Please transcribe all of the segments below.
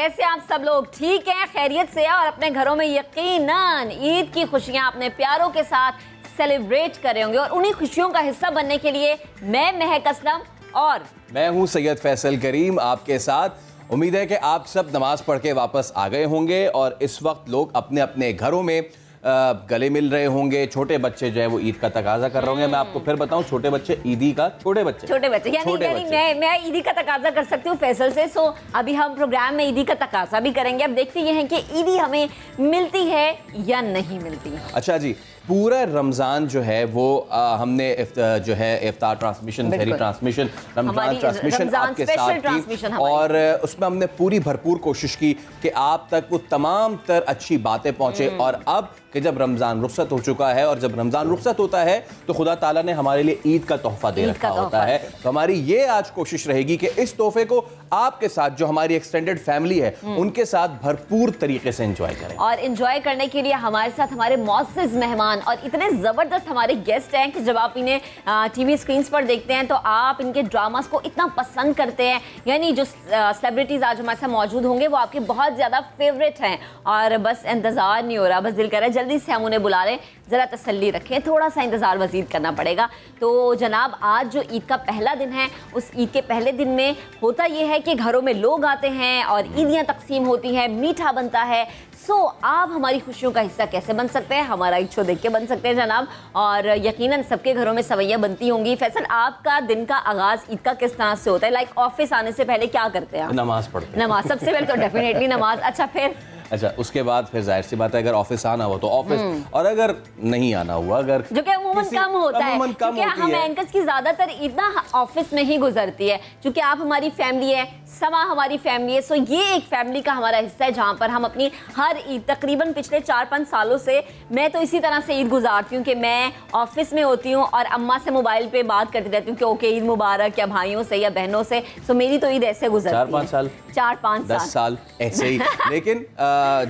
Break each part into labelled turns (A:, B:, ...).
A: कैसे आप सब लोग? ठीक हैं, खैरियत से और अपने घरों में यकीनन ईद की खुशियां अपने प्यारों के साथ सेलिब्रेट कर रहे होंगे। और उन्हीं खुशियों का हिस्सा बनने के लिए मैं महक असलम और
B: मैं हूं सैयद फैसल करीम आपके साथ। उम्मीद है कि आप सब नमाज पढ़ के वापस आ गए होंगे और इस वक्त लोग अपने अपने घरों में गले मिल रहे होंगे। छोटे बच्चे जो है वो ईद का तकाजा कर रहे होंगे। मैं आपको फिर बताऊं, छोटे बच्चे ईदी का छोटे बच्चे यानी
A: मैं ईदी का तकाजा कर सकती हूँ फैसल से। सो अभी हम प्रोग्राम में ईदी का तकाजा भी करेंगे। अब देखते ये हैं कि ईदी हमें मिलती है या नहीं मिलती।
B: अच्छा जी, पूरा रमज़ान जो है वो हमने जो है इफ्तार ट्रांसमिशन, शहरी ट्रांसमिशन, रमज़ान ट्रांसमिशन आपके साथ की और उसमें हमने पूरी भरपूर कोशिश की कि आप तक वो तमाम तर अच्छी बातें पहुँचे। और अब कि जब रमज़ान रुखसत हो चुका है और जब रमज़ान रुखसत होता है तो खुदा ताला ने हमारे लिए ईद का तोहफा दे रखा होता है। तो हमारी ये आज कोशिश रहेगी कि इस तोहफे को आपके साथ जो हमारी एक्सटेंडेड फैमिली है उनके साथ भरपूर तरीके से एंजॉय करें।
A: और एंजॉय करने के लिए हमारे साथ हमारे मौजूद मेहमान और इतने ज़बरदस्त हमारे गेस्ट हैं कि जब आप इन्हें टीवी स्क्रीन पर देखते हैं तो आप इनके ड्रामास को इतना पसंद करते हैं। यानी जो सेलिब्रिटीज़ आज हमारे साथ मौजूद होंगे वो आपके बहुत ज़्यादा फेवरेट हैं और बस इंतज़ार नहीं हो रहा, बस दिल कर रहा है जल्दी से हम उन्हें बुला लें। ज़रा तसल्ली रखें, थोड़ा सा इंतज़ार मज़ीद करना पड़ेगा। तो जनाब, आज जो ईद का पहला दिन है उस ईद के पहले दिन में होता ये है कि घरों में लोग आते हैं और ईदियाँ तकसीम होती हैं, मीठा बनता है। सो आप हमारी खुशियों का हिस्सा कैसे बन सकते हैं? हमारा एक शो देख के बन सकते हैं जनाब। और यकीनन सबके घरों में सवैयाँ बनती होंगी। फैसल, आपका दिन का आगाज़ ईद का किस तरह से होता है? लाइक ऑफिस आने से पहले क्या करते हैं?
B: नमाज पढ़ते हैं।
A: नमाज सबसे पहले तो डेफिनेटली नमाज। अच्छा, फिर
B: उसके बाद फिर जाहिर सी बात है अगर ऑफिस आना हो तो ऑफिस, और अगर नहीं आना हुआ, अगर
A: जो कि अमूमन कम होता है क्योंकि हम एंकर्स की ज्यादातर इतना ऑफिस में ही गुजरती है। क्योंकि आप हमारी फैमिली है, समा हमारी फैमिली है। सो ये एक फैमिली का हमारा हिस्सा है जहाँ पर हम अपनी हर ईद, तकरीबन पिछले 4-5 सालों से मैं तो इसी तरह से ईद गुजारती हूँ कि मैं ऑफिस में होती हूँ और अम्मा से मोबाइल पे बात करती रहती हूँ कि ओके ईद मुबारक, या भाइयों से या बहनों से। सो मेरी तो ईद ऐसे गुजरती है।
B: 4-5 साल
A: 4-5
B: साल ऐसे ही। लेकिन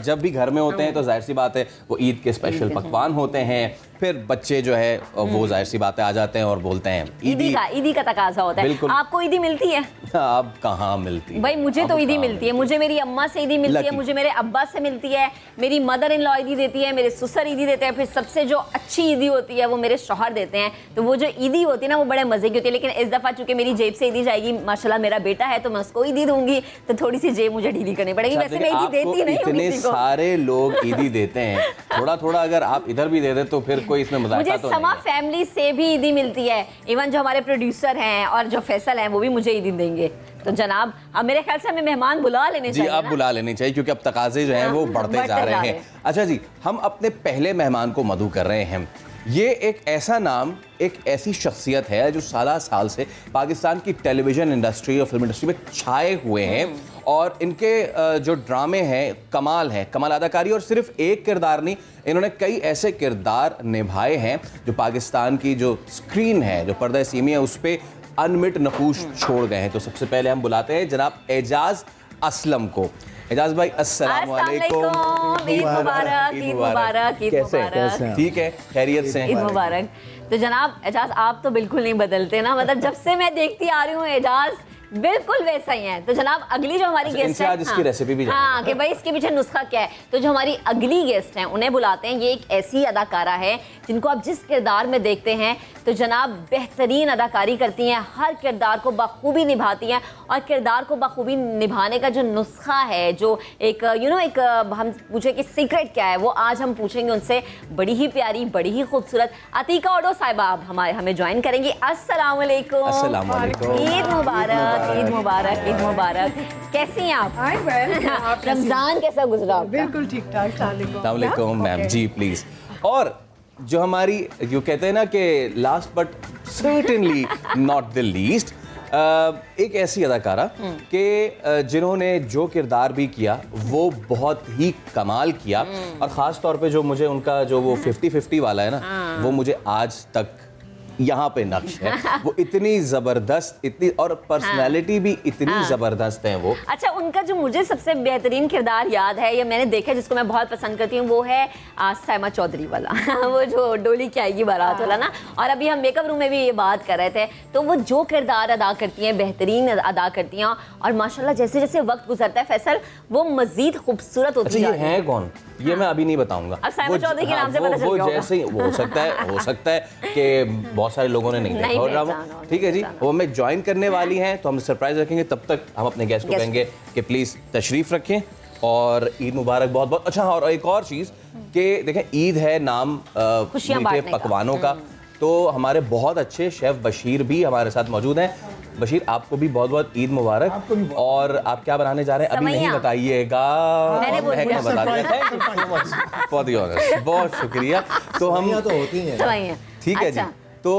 B: जब भी घर में होते हैं तो जाहिर सी बात है वो ईद के स्पेशल पकवान होते हैं। फिर बच्चे जो है वो जाहिर सी बात है आ जाते हैं और बोलते हैं
A: ईदी का तकाजा होता है। आपको ईदी मिलती है?
B: अब कहाँ मिलती है
A: भाई, मुझे तो ईदी मिलती है। मुझे मेरी अम्मा से ईदी मिलती है, मुझे मेरे अब्बा से मिलती है, मेरी मदर इन लॉ ईदी देती है, मेरे ससुर ईदी देते हैं। फिर सबसे जो अच्छी ईदी होती है वो मेरे शौहर देते हैं। तो वो जो ईदी होती है ना वो बड़े मजे की होती है। लेकिन इस दफा चूंकि मेरी जेब से ईदी जाएगी, माशाल्लाह मेरा बेटा है तो मैं उसको ईदी दूंगी, तो थोड़ी सी जेब मुझे ढीली करनी पड़ेगी। वैसे मैं ईदी देती नहीं हूं।
B: इतने सारे लोग ईदी देते हैं, थोड़ा थोड़ा अगर आप इधर भी दे दे तो फिर कोई इसमें मजाक तो
A: समा फैमिली से भी ईदी मिलती है। इवन जो हमारे प्रोड्यूसर हैं और जो फैसल हैं वो भी मुझे ईदी देंगे। तो जनाब, अब मेरे ख्याल से हमें मेहमान बुला लेने चाहिए।
B: जी, अब बुला लेने चाहिए क्योंकि अब तकाजे जो हैं वो बढ़ते जा रहे हैं। अच्छा जी, हम अपने पहले मेहमान को मदऊ कर रहे हैं। ये एक ऐसा नाम, एक ऐसी शख्सियत है जो साल से पाकिस्तान की टेलीविज़न इंडस्ट्री और फिल्म इंडस्ट्री में छाए हुए हैं और इनके जो ड्रामे हैं कमाल हैं, कमाल अदाकारी। और सिर्फ एक किरदार नहीं, इन्होंने कई ऐसे किरदार निभाए हैं जो पाकिस्तान की जो स्क्रीन है, जो पर्दा सीमी है, उस पर अनमिट नकूश छोड़ गए हैं। तो सबसे पहले हम बुलाते हैं जनाब एजाज असलम को। एजाज भाई, अस्सलाम वालेकुम।
A: ईद मुबारक। ईद मुबारक। ईद मुबारक।
B: ठीक है, खैरियत से?
A: ईद मुबारक। तो जनाब एजाज, आप तो बिल्कुल नहीं बदलते ना, मतलब जब से मैं देखती आ रही हूँ एजाज बिल्कुल वैसा ही है। तो जनाब, अगली जो हमारी गेस्ट है,
B: इसकी रेसिपी भी
A: कि भाई इसके पीछे नुस्खा क्या है। तो जो हमारी अगली गेस्ट हैं उन्हें बुलाते हैं। ये एक ऐसी अदाकारा है जिनको आप जिस किरदार में देखते हैं तो जनाब बेहतरीन अदाकारी करती हैं, हर किरदार को बखूबी निभाती हैं। और किरदार को बखूबी निभाने का जो नुस्खा है, जो एक एक हम पूछे कि सीक्रेट क्या है, वो आज हम पूछेंगे उनसे। बड़ी ही प्यारी, बड़ी ही खूबसूरत अतीका ओडो साहिबा हमें ज्वाइन करेंगी। अस्सलाम वालेकुम। ईद मुबारक। ईद मुबारक। ईद मुबारक। कैसी हैं आप? रमजान कैसा गुजरा?
C: बिल्कुल ठीक ठाक।
B: अस्सलाम वालेकुम मैम जी, प्लीज। और जो हमारी जो कहते हैं ना कि last but certainly not the least, एक ऐसी अदाकारा कि जिन्होंने जो किरदार भी किया वो बहुत ही कमाल किया। और ख़ास तौर पे जो मुझे उनका जो वो 50-50 वाला है ना, वो मुझे आज तक यहाँ पे नक्श है। वो इतनी जबरदस्त, इतनी और पर्सनालिटी भी इतनी जबरदस्त है वो।
A: अच्छा, उनका जो मुझे सबसे बेहतरीन किरदार याद है, ये मैंने देखा जिसको मैं बहुत पसंद करती हूँ, वो है सैमा चौधरी वाला वो जो डोली की आएगी बारात वाला ना। और अभी हम मेकअप रूम में भी ये बात कर रहे थे, तो वो जो किरदार अदा करती हैं बेहतरीन अदा करती हैं, और माशाल्लाह जैसे जैसे वक्त गुजरता है फैसल वो मजीद खूबसूरत होती
B: है। ये है कौन? ये मैं अभी नहीं बताऊंगा।
A: अब सैमा चौधरी के नाम से पता चल गया
B: होगा। जैसे हो सकता है कि बहुत सारे लोगों ने नहीं देखा ड्रामा। ठीक है जी, वो हमें ज्वाइन करने वाली हैं तो हम सरप्राइज रखेंगे। तब तक हम अपने गेस्ट को कहेंगे कि प्लीज तशरीफ रखें और ईद मुबारक बहुत बहुत। अच्छा, और एक और चीज़ कि देखें, ईद है, नाम मीठे पकवानों का, तो हमारे बहुत अच्छे शेफ बशीर भी हमारे साथ मौजूद हैं। बशीर, आपको भी बहुत बहुत ईद मुबारक। और आप क्या बनाने जा रहे हैं अभी नहीं बताइएगा,
A: मैंने
B: बता दिया। बहुत शुक्रिया। तो हम ठीक है जी, तो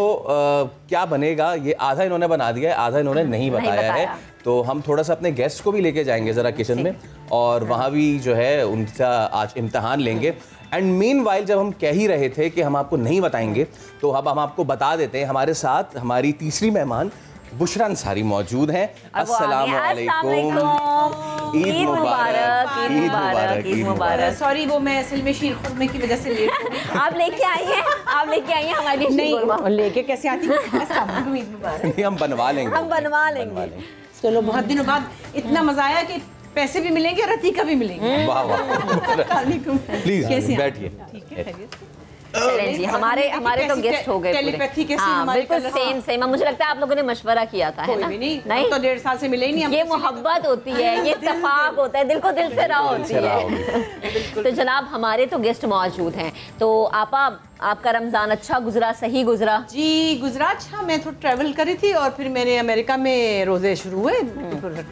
B: क्या बनेगा ये आधा इन्होंने बना दिया है, आधा इन्होंने नहीं बताया है। तो हम थोड़ा सा अपने गेस्ट को भी लेके जाएंगे ज़रा किचन में, और वहाँ भी जो है उनका आज इम्तहान लेंगे। एंड मीनवाइल जब हम कह ही रहे थे कि हम आपको नहीं बताएंगे, तो अब हम आपको बता देते हैं। हमारे साथ हमारी तीसरी मेहमान बुशरा अंसारी मौजूद हैं। अस्सलाम वालेकुम, ईद मुबारक, ईद मुबारक, ईद मुबारक।
C: सॉरी, वो मैं असल में शीर खुरमे की वजह से लेट हो गई।
A: आप लेके आई हैं, आप लेके आई हैं हमारे लिए।
C: नहीं, लेके कैसे आती हूँ? अस्सलाम वालेकुम, ईद मुबारक।
B: हम बनवा लेंगे।
C: चलो, बहुत दिनों बाद इतना मजा आया कि पैसे भी मिलेंगे, रतीका भी मिलेंगे।
B: वाह वाह। प्लीज बैठिए।
C: ठीक है,
A: चलें जी, हमारे तो गेस्ट हो गए पूरे। हाँ, बिल्कुल सेम। मुझे लगता है आप लोगों ने मशवरा किया था, है ना?
C: नहीं तो 1.5 साल से मिले ही नहीं।
A: ये मोहब्बत होती है, ये इत्तेफाक होता है, दिल को दिल से राह होती है। तो जनाब, हमारे तो गेस्ट मौजूद हैं। तो आपका रमज़ान अच्छा गुजरा, सही गुजरा?
C: जी गुजरा अच्छा। मैं थोड़ा ट्रैवल करी थी और फिर मैंने अमेरिका में रोजे शुरू हुए,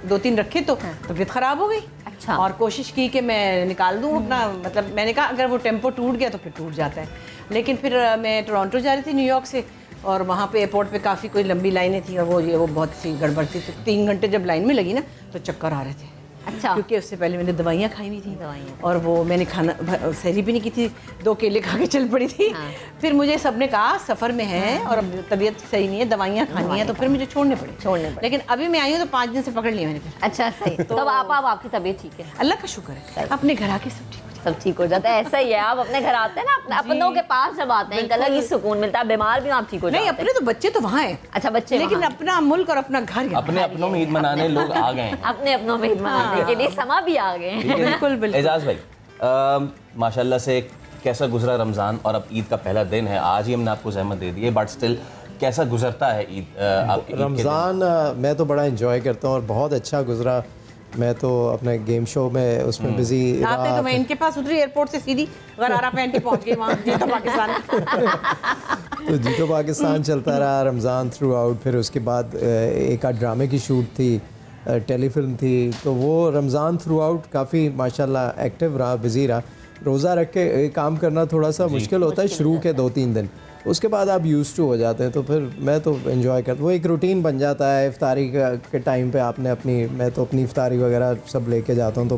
C: 2-3 रखे तो तबीयत खराब हो गई।
A: अच्छा।
C: और कोशिश की कि मैं निकाल दूँ अपना, मतलब मैंने कहा अगर वो टेम्पो टूट गया तो फिर टूट जाता है। लेकिन फिर मैं टोरंटो जा रही थी न्यूयॉर्क से, और वहाँ पे एयरपोर्ट पे काफ़ी कोई लंबी लाइनें थी, और वो बहुत सी गड़बड़ थी। तो 3 घंटे जब लाइन में लगी ना तो चक्कर आ रहे थे।
A: अच्छा।
C: क्योंकि उससे पहले मैंने दवाइयाँ खाई हुई थी, और वो मैंने खाना सहरी भी नहीं की थी, 2 केले खा के चल पड़ी थी। हाँ। फिर मुझे सबने कहा सफ़र में है और अब तबीयत सही नहीं है, दवाइयाँ खानी है, तो फिर मुझे छोड़ने पड़े। लेकिन अभी मैं आई हूँ तो 5 दिन से पकड़ लिया मैंने फिर।
A: अच्छा, सही। तो अब आपकी तबीयत ठीक है?
C: अल्लाह का शुक्र है, अपने घर आके सब ठीक
A: हो जाता है। ऐसा ही है, आप अपने घर आते हैं ना, अपनों के पास जब आते हैं एक अलग ही सुकून मिलता है। बीमार भी आप ठीक हो जाते हैं।
C: नहीं, अपने तो बच्चे तो वहाँ हैं।
A: अच्छा, बच्चे,
C: लेकिन अपना मुल्क और अपना घर,
B: अपने अपनों में ईद मनाने लोग आ गए हैं।
A: अपने अपनों में ईद मनाने के लिए समा भी आ गए हैं।
C: बिल्कुल बिल्कुल।
B: एजाज भाई, माशाल्लाह से कैसा गुजरा रमज़ान? और अब ईद का पहला दिन है, आज ही हमने आपको ज़हमत दे दी है, बट स्टिल कैसा गुजरता है ईद आपकी?
D: रमज़ान मैं तो बड़ा एंजॉय करता हूँ और बहुत अच्छा गुजरा। मैं तो अपने गेम शो में उसमें बिजी
C: आते तो मैं इनके पास उतरी एयरपोर्ट से सीधी गरारा पहन के पहुंच गई वहाँ जीतो पाकिस्तान।
D: तो जीतो पाकिस्तान चलता रहा रमज़ान थ्रू आउट। फिर उसके बाद एक आध ड्रामे की शूट थी, टेलीफिल्म थी, तो वो रमज़ान थ्रू आउट काफ़ी माशाल्लाह एक्टिव रहा, बिज़ी रहा। रोज़ा रख के काम करना थोड़ा सा मुश्किल होता है शुरू के 2-3 दिन, उसके बाद आप यूज़ टू हो जाते हैं। तो फिर मैं तो एंजॉय करता हूँ, वो एक रूटीन बन जाता है। इफ्तारी के टाइम पे आपने मैं तो अपनी इफ्तारी वगैरह सब लेके जाता हूँ, तो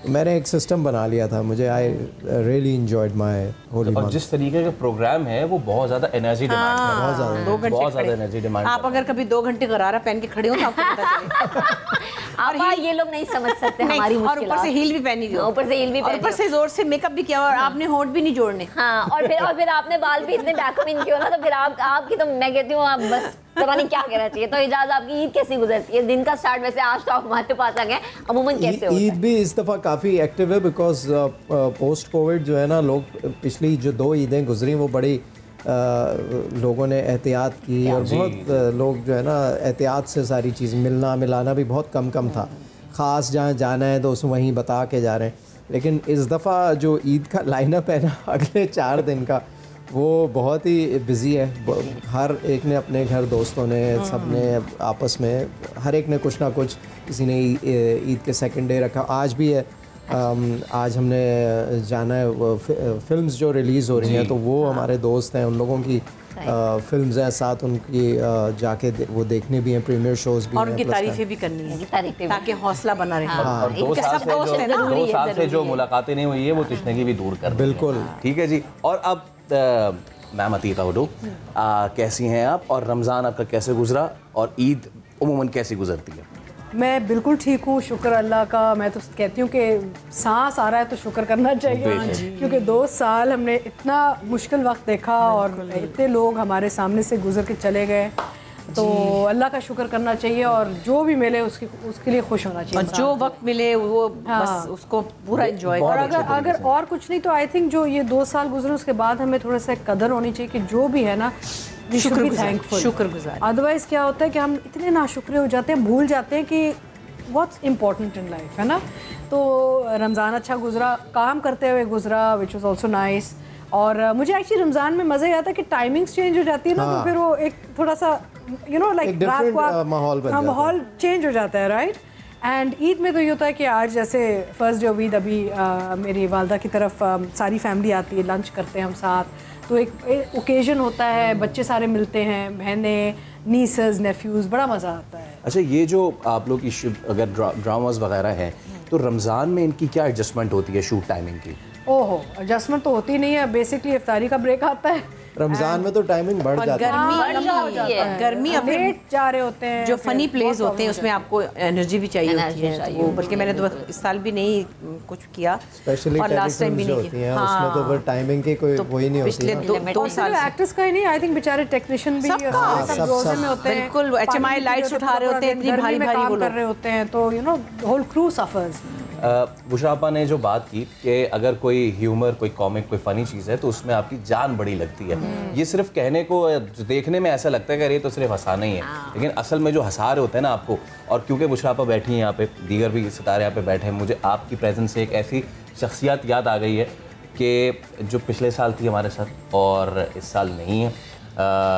D: मैंने एक सिस्टम बना लिया था। मुझे I really enjoyed my Holi month.
B: और जिस तरीके का प्रोग्राम है वो बहुत ज़्यादा एनर्जी डिमांड है, बहुत ज़्यादा एनर्जी डिमांड।
C: आप अगर कभी 2 घंटे गरारा पहन के खड़े हो तो आपको पता चलेगा।
A: और ये लोग नहीं समझ सकते हमारी मुश्किल।
C: और ऊपर से हील भी पहनी थी, ऊपर से जोर से मेकअप भी किया और आपने होंठ भी नहीं जोड़ने।
A: हाँ, और फिर आपने बाल भी इतने बैकअप किए हो ना, तो फिर आपकी तो मैं कहती हूँ आप बस पता नहीं क्या कहना चाहिए। तो इजाज़, आपकी ईद कैसी गुजरती है? दिन का स्टार्ट वैसे आज तो आप हमारे पास आ गए, अमूमन कैसे होता है?
D: ईद भी इस दफ़ा काफ़ी एक्टिव है, बिकॉज पोस्ट कोविड जो है ना, लोग पिछली जो 2 ईदें गुजरी वो बड़ी लोगों ने एहतियात की, और बहुत लोग जो है ना एहतियात से सारी चीज़ मिलना मिलाना भी बहुत कम था। ख़ास जहाँ जाना है तो उसमें वहीं बता के जा रहे हैं। लेकिन इस दफ़ा जो ईद का लाइनअप है ना अगले 4 दिन का, वो बहुत ही बिज़ी है। हर एक ने अपने घर, दोस्तों ने, सब ने आपस में, हर एक ने कुछ ना कुछ, किसी ने ईद के सेकंड डे रखा, आज भी है। आज हमने जाना है, फिल्म्स जो रिलीज़ हो रही हैं तो वो हमारे दोस्त हैं, उन लोगों की फिल्म्स हैं साथ, उनकी जाके वो देखने भी हैं, प्रीमियर शोज भी हैं,
C: और उनकी तारीफ़ें भी करनी है ताकि हौसला बना रहे।
B: और 2 साल से जो मुलाकातें नहीं हुई है वो तशनगी भी दूर कर।
D: बिल्कुल
B: ठीक है जी। और अब मैम अतीका हुडू, कैसी हैं आप और रमज़ान आपका कैसे गुजरा और ईद उमूमन कैसी गुजरती है?
E: मैं बिल्कुल ठीक हूँ, शुक्र अल्लाह का। मैं तो कहती हूँ कि सांस आ रहा है तो शुक्र करना चाहिए, क्योंकि 2 साल हमने इतना मुश्किल वक्त देखा और इतने लोग हमारे सामने से गुजर के चले गए, तो अल्लाह का शुक्र करना चाहिए और जो भी मिले उसके लिए खुश होना चाहिए।
C: और जो वक्त मिले वो बस उसको पूरा एंजॉय
E: और अगर और कुछ नहीं तो आई थिंक जो ये 2 साल गुजरे उसके बाद हमें थोड़ा सा कदर होनी चाहिए कि जो भी है ना शुक्रगुजार। अदरवाइज क्या होता है कि हम इतने नाशुक्रे हो जाते हैं, भूल जाते हैं कि व्हाट्स इम्पोर्टेंट इन लाइफ, है ना। तो रमज़ान अच्छा गुजरा, काम करते हुए गुजरा, विच वाज आल्सो नाइस। और मुझे एक्चुअली रमज़ान में मज़ा ये आता है कि टाइमिंग्स चेंज हो जाती है ना, तो फिर वो एक थोड़ा सा लाइक रात को माहौल चेंज हो जाता है, राइट। एंड ईद में तो ये होता है कि आज जैसे फर्स्ट डे ऑफ ईद अभी मेरी वालदा की तरफ सारी फैमिली आती है, लंच करते हैं हम साथ, तो एक ओकेजन होता है, बच्चे सारे मिलते हैं, बहनें, नीसेस, नेफ्यूज़, बड़ा मज़ा आता है।
B: अच्छा, ये जो आप लोग की अगर ड्रामास वगैरह हैं तो रमज़ान में इनकी क्या एडजस्टमेंट होती है शूट टाइमिंग की?
E: ओहो, एडजस्टमेंट तो होती नहीं है, बेसिकली इफ्तारी का ब्रेक आता है,
D: रमजान में तो टाइमिंग बढ़ जाती है,
C: गर्मी अब
E: लेट जा रहे होते हैं,
C: जो फनी प्लेस होते हैं उसमें आपको एनर्जी भी चाहिए होती है, वो बल्कि मैंने तो इस साल भी नहीं कुछ किया,
D: स्पेशली
C: और लास्ट टाइम भी नहीं किया,
D: उसमें तो फिर टाइमिंग की कोई वही नहीं होती
C: पिछले 2 साल
E: एक्टर्स का ही नहीं, आई थिंक बेचारे टेक्नीशियन भी सब रोजे में होते हैं,
C: बिल्कुल HMI लाइट्स उठा रहे होते हैं, इतनी भारी भारी वो
E: कर रहे होते हैं, तो you know whole crew suffers.
B: Bushra आपा ने जो बात की कि अगर कोई ह्यूमर, कोई कॉमिक, कोई फ़नी चीज़ है तो उसमें आपकी जान बड़ी लगती है। ये सिर्फ कहने को, देखने में ऐसा लगता है कि अरे तो सिर्फ हंसाना ही है, लेकिन असल में जो हंसा रहे होते हैं ना आपको, और क्योंकि बुशरा आपा बैठी हैं यहाँ पे, दीगर भी सितारे यहाँ पे बैठे हैं, मुझे आपकी प्रेजेंस से एक ऐसी शख्सियत याद आ गई है कि जो पिछले साल थी हमारे साथ और इस साल नहीं है।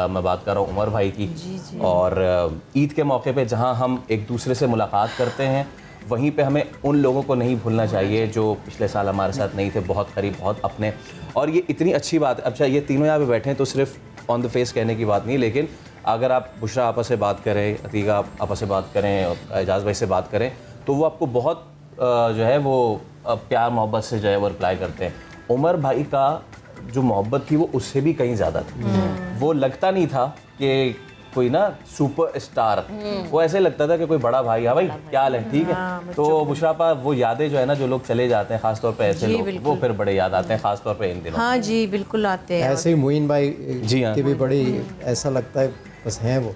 B: मैं बात कर रहा हूँ उमर भाई की। और ईद के मौके पे जहाँ हम एक दूसरे से मुलाकात करते हैं, वहीं पे हमें उन लोगों को नहीं भूलना चाहिए जो पिछले साल हमारे साथ नहीं थे, बहुत करीब, बहुत अपने। और ये इतनी अच्छी बात है। अच्छा, ये तीनों यहाँ पे बैठे हैं तो सिर्फ ऑन द फेस कहने की बात नहीं, लेकिन अगर आप बुशरा आपस से बात करें, अतीका आपस से बात करें, एजाज भाई से बात करें, तो वो आपको बहुत जो है वो प्यार मोहब्बत से जो है वो रिप्लाई करते हैं। उमर भाई का जो मोहब्बत थी वो उससे भी कहीं ज़्यादा थी। वो लगता नहीं था कि कोई ना सुपर स्टार, वो ऐसे लगता था कि कोई बड़ा भाई, हाँ भाई क्या हाल है, ठीक है। तो बुशरा पा वो यादें जो है ना, जो लोग चले जाते हैं खासतौर पे ऐसे लोग, वो फिर बड़े याद आते हैं खासतौर पे इन दिनों।
C: हाँ जी, बिल्कुल आते हैं।
D: ऐसे ही मोइन भाई
B: जी हाँ,
D: की भी बड़ी ऐसा लगता है, बस हैं वो।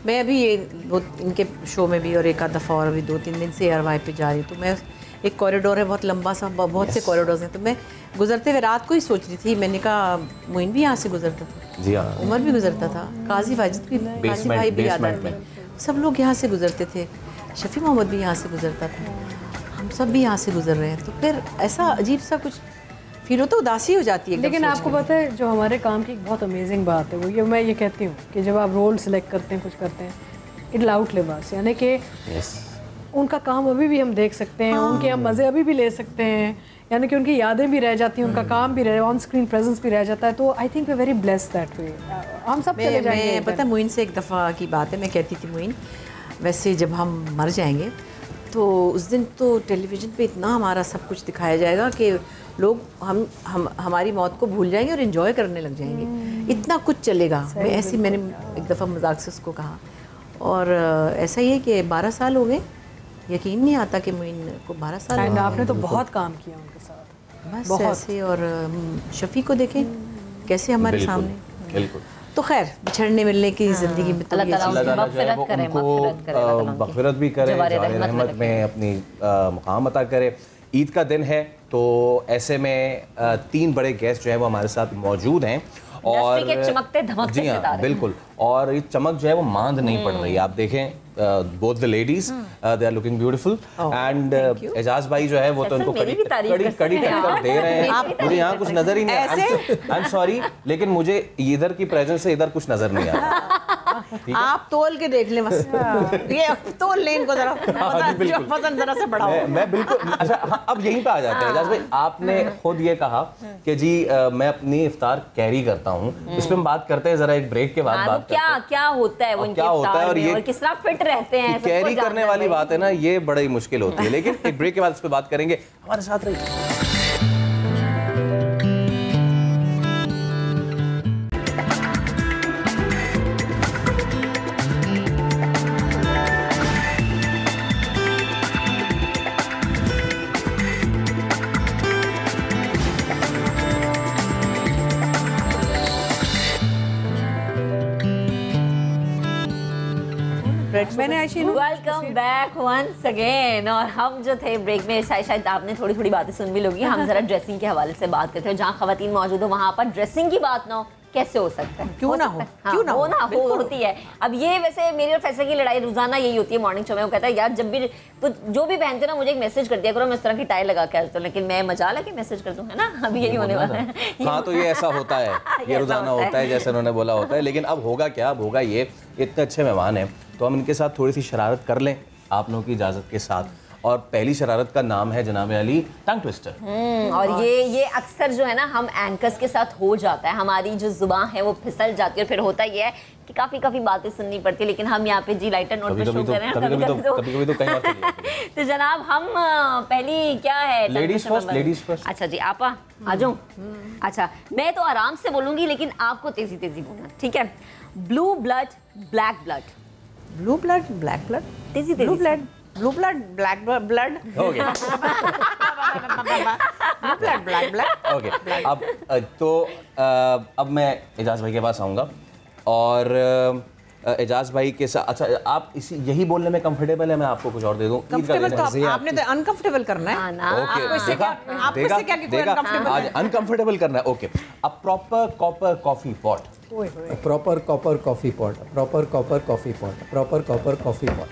C: मैं अभी ये इनके शो में भी और एक आध दफ़ा और अभी 2-3 दिन से ARY पे जा रही हूँ, तो मैं एक कॉरिडोर है बहुत लंबा सा, बहुत से कॉरिडोर्स हैं, तो मैं गुजरते हुए रात को ही सोच रही थी, मैंने कहा मोइन भी यहाँ से गुजरता था,
B: जी हाँ,
C: उमर भी गुजरता था, काजी वाजिद भी, काजी भाई भी याद आते हैं, सब लोग यहाँ से गुजरते थे, शफी मोहम्मद भी यहाँ से गुजरता था, हम सब भी यहाँ से गुजर रहे हैं। तो फिर ऐसा अजीब सा कुछ फील होता, उदासी हो जाती है।
E: लेकिन आपको पता है जो हमारे काम की एक बहुत अमेजिंग बात है, वो ये मैं ये कहती हूँ कि जब आप रोल सिलेक्ट करते हैं, कुछ करते हैं, इट लाउट लिबास, यानी कि उनका काम अभी भी हम देख सकते हैं, उनके हम मज़े अभी भी ले सकते हैं, यानी कि उनकी यादें भी रह जाती हैं, उनका काम भी रह, ऑन स्क्रीन प्रेजेंस भी रह जाता है। तो I think we very blessed that way. हम सब चले जाएंगे।
C: पता है मोइन से एक दफ़ा की बात है, मैं कहती थी मोइन, वैसे जब हम मर जाएंगे तो उस दिन तो टेलीविज़न पे इतना हमारा सब कुछ दिखाया जाएगा कि लोग हम हमारी मौत को भूल जाएंगे और इन्जॉय करने लग जाएंगे, इतना कुछ चलेगा। मैंने एक दफ़ा मजाक से उसको कहा, और ऐसा ही है कि 12 साल हो गए, यकीन नहीं आता कि मोइन को 12 साल।
E: एंड आपने तो बहुत काम किया उनके साथ,
C: बस ऐसे। और शफी को देखें कैसे हमारे सामने,
B: बिल्कुल।
C: तो खैर बिछड़ने मिलने की ज़िंदगी में तो
B: मग़फ़िरत भी करे, रहमत में अपनी मुक़ाम अता करे। ईद का दिन है तो ऐसे में 3 बड़े गेस्ट जो है वो हमारे साथ मौजूद हैं, और
A: चमकते धमकते
B: जी हाँ बिल्कुल, और ये चमक जो है वो मांद नहीं पड़ रही है। आप देखें both the ladies they are looking beautiful, and Ejaz भाई जो है वो तो उनको कड़ी टक्कर दे रहे हैं। मुझे यहाँ कुछ नजर ही नहीं आ रहा, आई एम सॉरी, लेकिन मुझे इधर की प्रेजेंस से इधर कुछ नजर नहीं आ रहा।
C: आप तोल के देख लें बस, ये तोल लें इनको जरा, वजन जरा से बढ़ाओ।
B: मैं बिल्कुल। अच्छा हाँ, अब यहीं पे आ जाते हैं एजाज भाई, आपने खुद ये कहा कि जी मैं अपनी इफ्तार कैरी करता हूँ, इस पे हम बात करते हैं जरा एक ब्रेक के बाद। बात
A: क्या होता है वो इनके इफ्तार में और किस तरह फिट रहते हैं,
B: कैरी करने वाली बात है ना, ये बड़ी मुश्किल होती है, लेकिन एक ब्रेक के बाद इस पे बात करेंगे। हमारे साथ रहिए।
E: मैंने
A: वेलकम बैक वंस अगेन। और हम जो थे ब्रेक में, शायद आपने थोड़ी थोड़ी बातें सुन भी लोगी, हम जरा ड्रेसिंग के हवाले से बात करते हैं। जहाँ खवातीन मौजूद हो वहाँ पर ड्रेसिंग की बात ना हो, कैसे हो सकता है?
C: क्यों ना हो,
A: क्यों ना हो, होती है। अब ये वैसे मेरी और फैसले की लड़ाई रोजाना यही होती है मॉर्निंग शो में। वो कहता है यार जब भी तो जो भी पहनते ना मुझे एक मैसेज कर दिया करो, मैं इस तरह की टाई लगा के तो, लेकिन मैं मजाल है कि मैसेज कर दूं, है ना? अभी यही होने वाला है।
B: हाँ, तो ये ऐसा होता है, ये रोजाना होता है जैसे उन्होंने बोला होता है। लेकिन अब होगा क्या? अब होगा ये, इतने अच्छे मेहमान हैं तो हम इनके साथ थोड़ी सी शरारत कर लें आप लोगों की इजाजत के साथ। और पहली शरारत का नाम है जनाब अली टंग ट्विस्टर।
A: और ये अक्सर जो है ना हम एंकर्स के साथ हो जाता है, हमारी जो जुबान है वो फिसल जाती है और फिर होता ये है कि काफी बातें सुननी पड़ती है। लेकिन हम यहाँ पे जी लाइटर नोट पे शो कर रहे हैं,
B: कभी-कभी तो कहीं और
A: तो जनाब हम पहली क्या है?
B: Ladies first.
A: अच्छा जी, आप आ जाओ। अच्छा, मैं तो आराम से बोलूंगी लेकिन आपको तेजी बोलना, ठीक है? Blue blood black blood.
C: Blue blood black blood,
A: तेजी
C: ब्लू ब्लड ब्लैक ब्लड
B: हो गया।
C: Black blood.
B: ओके, अब मैं एजाज भाई के पास आऊँगा और एजाज भाई के साथ। अच्छा, आप यही बोलने में कंफर्टेबल है? मैं आपको कुछ और दे दूं?
C: कंफर्टेबल तो आपने तो अनकंफर्टेबल करना है।
B: ओके, आज अनकंफर्टेबल करना है। Okay, a proper copper coffee pot.
D: Proper copper coffee pot, proper copper coffee pot, proper copper coffee pot.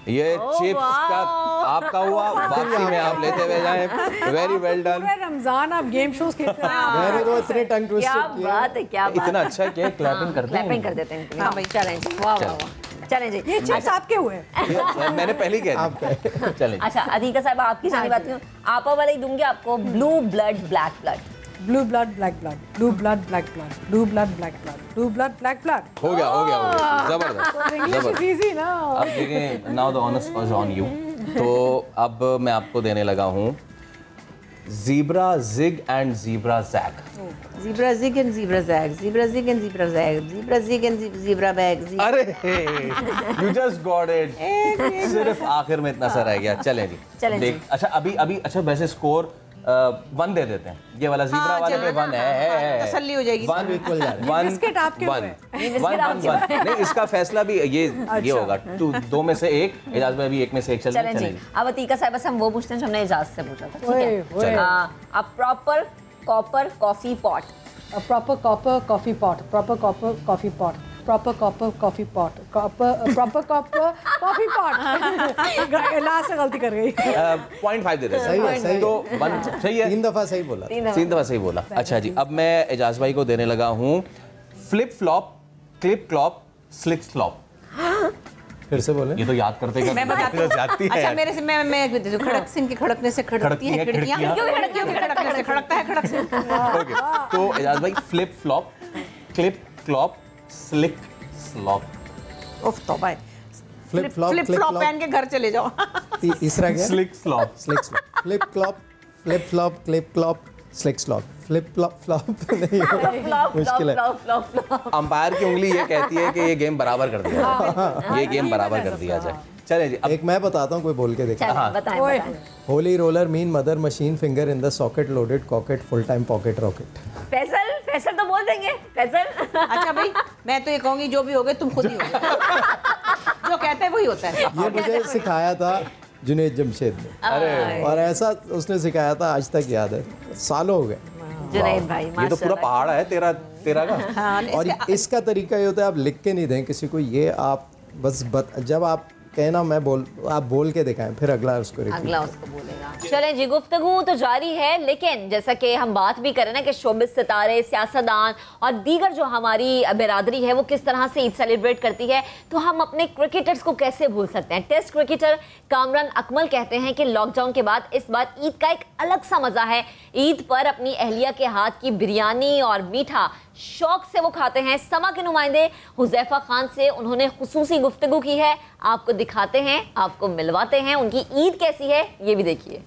B: ये चिप्स का आपका हुआ, वापसी में आप लेते हुए जाएं। Very well done.
E: रमजान आप गेम शोज खेलते हैं।
D: मैंने तो इतने टंग ट्विस्टर किए।
A: क्या बात है, क्या बात।
B: इतना अच्छा किया, क्लैपिंग करते हैं।
A: क्लैपिंग कर देते हैं। हां भाई, चैलेंज। वाह वाह वाह, चलें जी।
E: ये चिप्स आपके हुए।
B: मैंने पहले ही कह दिया। चलें।
A: अच्छा, अदीका साहब आपकी जानी बात हूँ, आपा वाला ही दूंगी आपको। Blue blood black blood.
E: Blue blood black blood, blue blood black blood, blue blood black blood, blue blood black blood.
B: हो गया जबरदस्त।
E: इंग्लिश इज इजी ना।
B: अब देखें, now the honours is on you. तो अब मैं आपको देने लगा हूँ zebra zig and zebra zag.
C: Zebra zig and zebra zag, zebra zig and zebra zag, zebra zig and zebra bag.
B: अरे यू जस्ट गॉट इट। सिर्फ आखिर में इतना सा रह गया। चलें जी। अच्छा, अभी अच्छा वैसे स्कोर 1 दे देते हैं। ये वाला ज़ीब्रा वाले पे 1 है,
C: तसल्ली हो जाएगी।
B: 1 इक्वल जा रहा है।
E: बिस्किट आपके हुए।
B: 1 नहीं, इसका फैसला भी ये होगा। 2 में से 1, एजाज भाई भी 1 में से 1 चलें जी।
A: अब अतीका साहब बस हम वो पूछते हैं जो हमने एजाज से पूछा था, ठीक है? A proper copper coffee pot.
E: Proper copper coffee pot, proper copper coffee pot, proper copper coffee pot, proper copper coffee pot. Last से गलती कर गई।
B: 0.5 दे देते
D: सही है।
B: तो 1 सही है।
D: 3 दफा सही बोला।
B: 3 दफा सही बोला। अच्छा जी, अब मैं एजाज भाई को देने लगा हूँ flip flop clip clop slick slop.
D: फिर से बोले।
B: ये तो याद करते
C: मैं बताती हूँ। अच्छा, मेरे से मैं खड़क सिंह की खड़कने से खड़कती हैं खिड़कियाँ। क्यों खड़कने से खड़कता है खड़क सिंह।
B: ओके, तो एजाज भाई flip flop clip clop slick slop.
C: उफ तौबा है।
D: फ्लिप फ्लॉप
C: पहन के घर चले जाओ।
D: तीसरा क्या?
B: Slick slop.
D: Flip flop flip flop clip clop slick slop. Flip flop flop नहीं, मुश्किल है।
B: अंपायर की उंगली ये कहती है कि ये गेम बराबर कर दिया जाए। ये गेम बराबर कर दिया जाए। चले जी,
D: एक मैं बताता हूँ, कोई बोल के देखा।
A: बताएं।
D: Holi roller mean mother machine finger in the socket loaded कॉकेट full time pocket rocket.
A: Faisal तो बोल देंगे। फैसल।
C: अच्छा भाई, मैं तो ये कहूँगी जो भी होगे तुम खुद ही हो। जो कहते हैं वही होता है।
D: ये मुझे सिखाया था जुनैद जमशेद ने।
B: अरे,
D: और ऐसा उसने सिखाया था, आज तक याद है, सालों हो गए।
A: जुनैद भाई,
B: ये तो पूरा पहाड़ है तेरा का।
D: और इसका तरीका ये होता है, आप लिख के नहीं दें किसी को, ये आप बस जब आप कहना आप बोल के दिखाएं, फिर अगला उसको
A: बोलेगा। चलें जी, गुफ्तगू तो जारी है, लेकिन जैसा कि हम बात भी करें ना कि शोबिज़ सितारे, सियासतदान और दीगर जो हमारी बिरादरी है वो किस तरह से ईद सेलिब्रेट करती है, तो हम अपने क्रिकेटर्स को कैसे भूल सकते हैं। टेस्ट क्रिकेटर कामरान अकमल कहते हैं कि लॉकडाउन के बाद इस बार ईद का एक अलग सा मज़ा है। ईद पर अपनी अहलिया के हाथ की बिरयानी और मीठा शौक से वो खाते हैं। समा के नुमाइंदे हुज़ैफा खान से उन्होंने खुसूसी गुफ्तगू की है, आपको दिखाते हैं, आपको मिलवाते हैं। उनकी ईद कैसी है ये भी देखिए।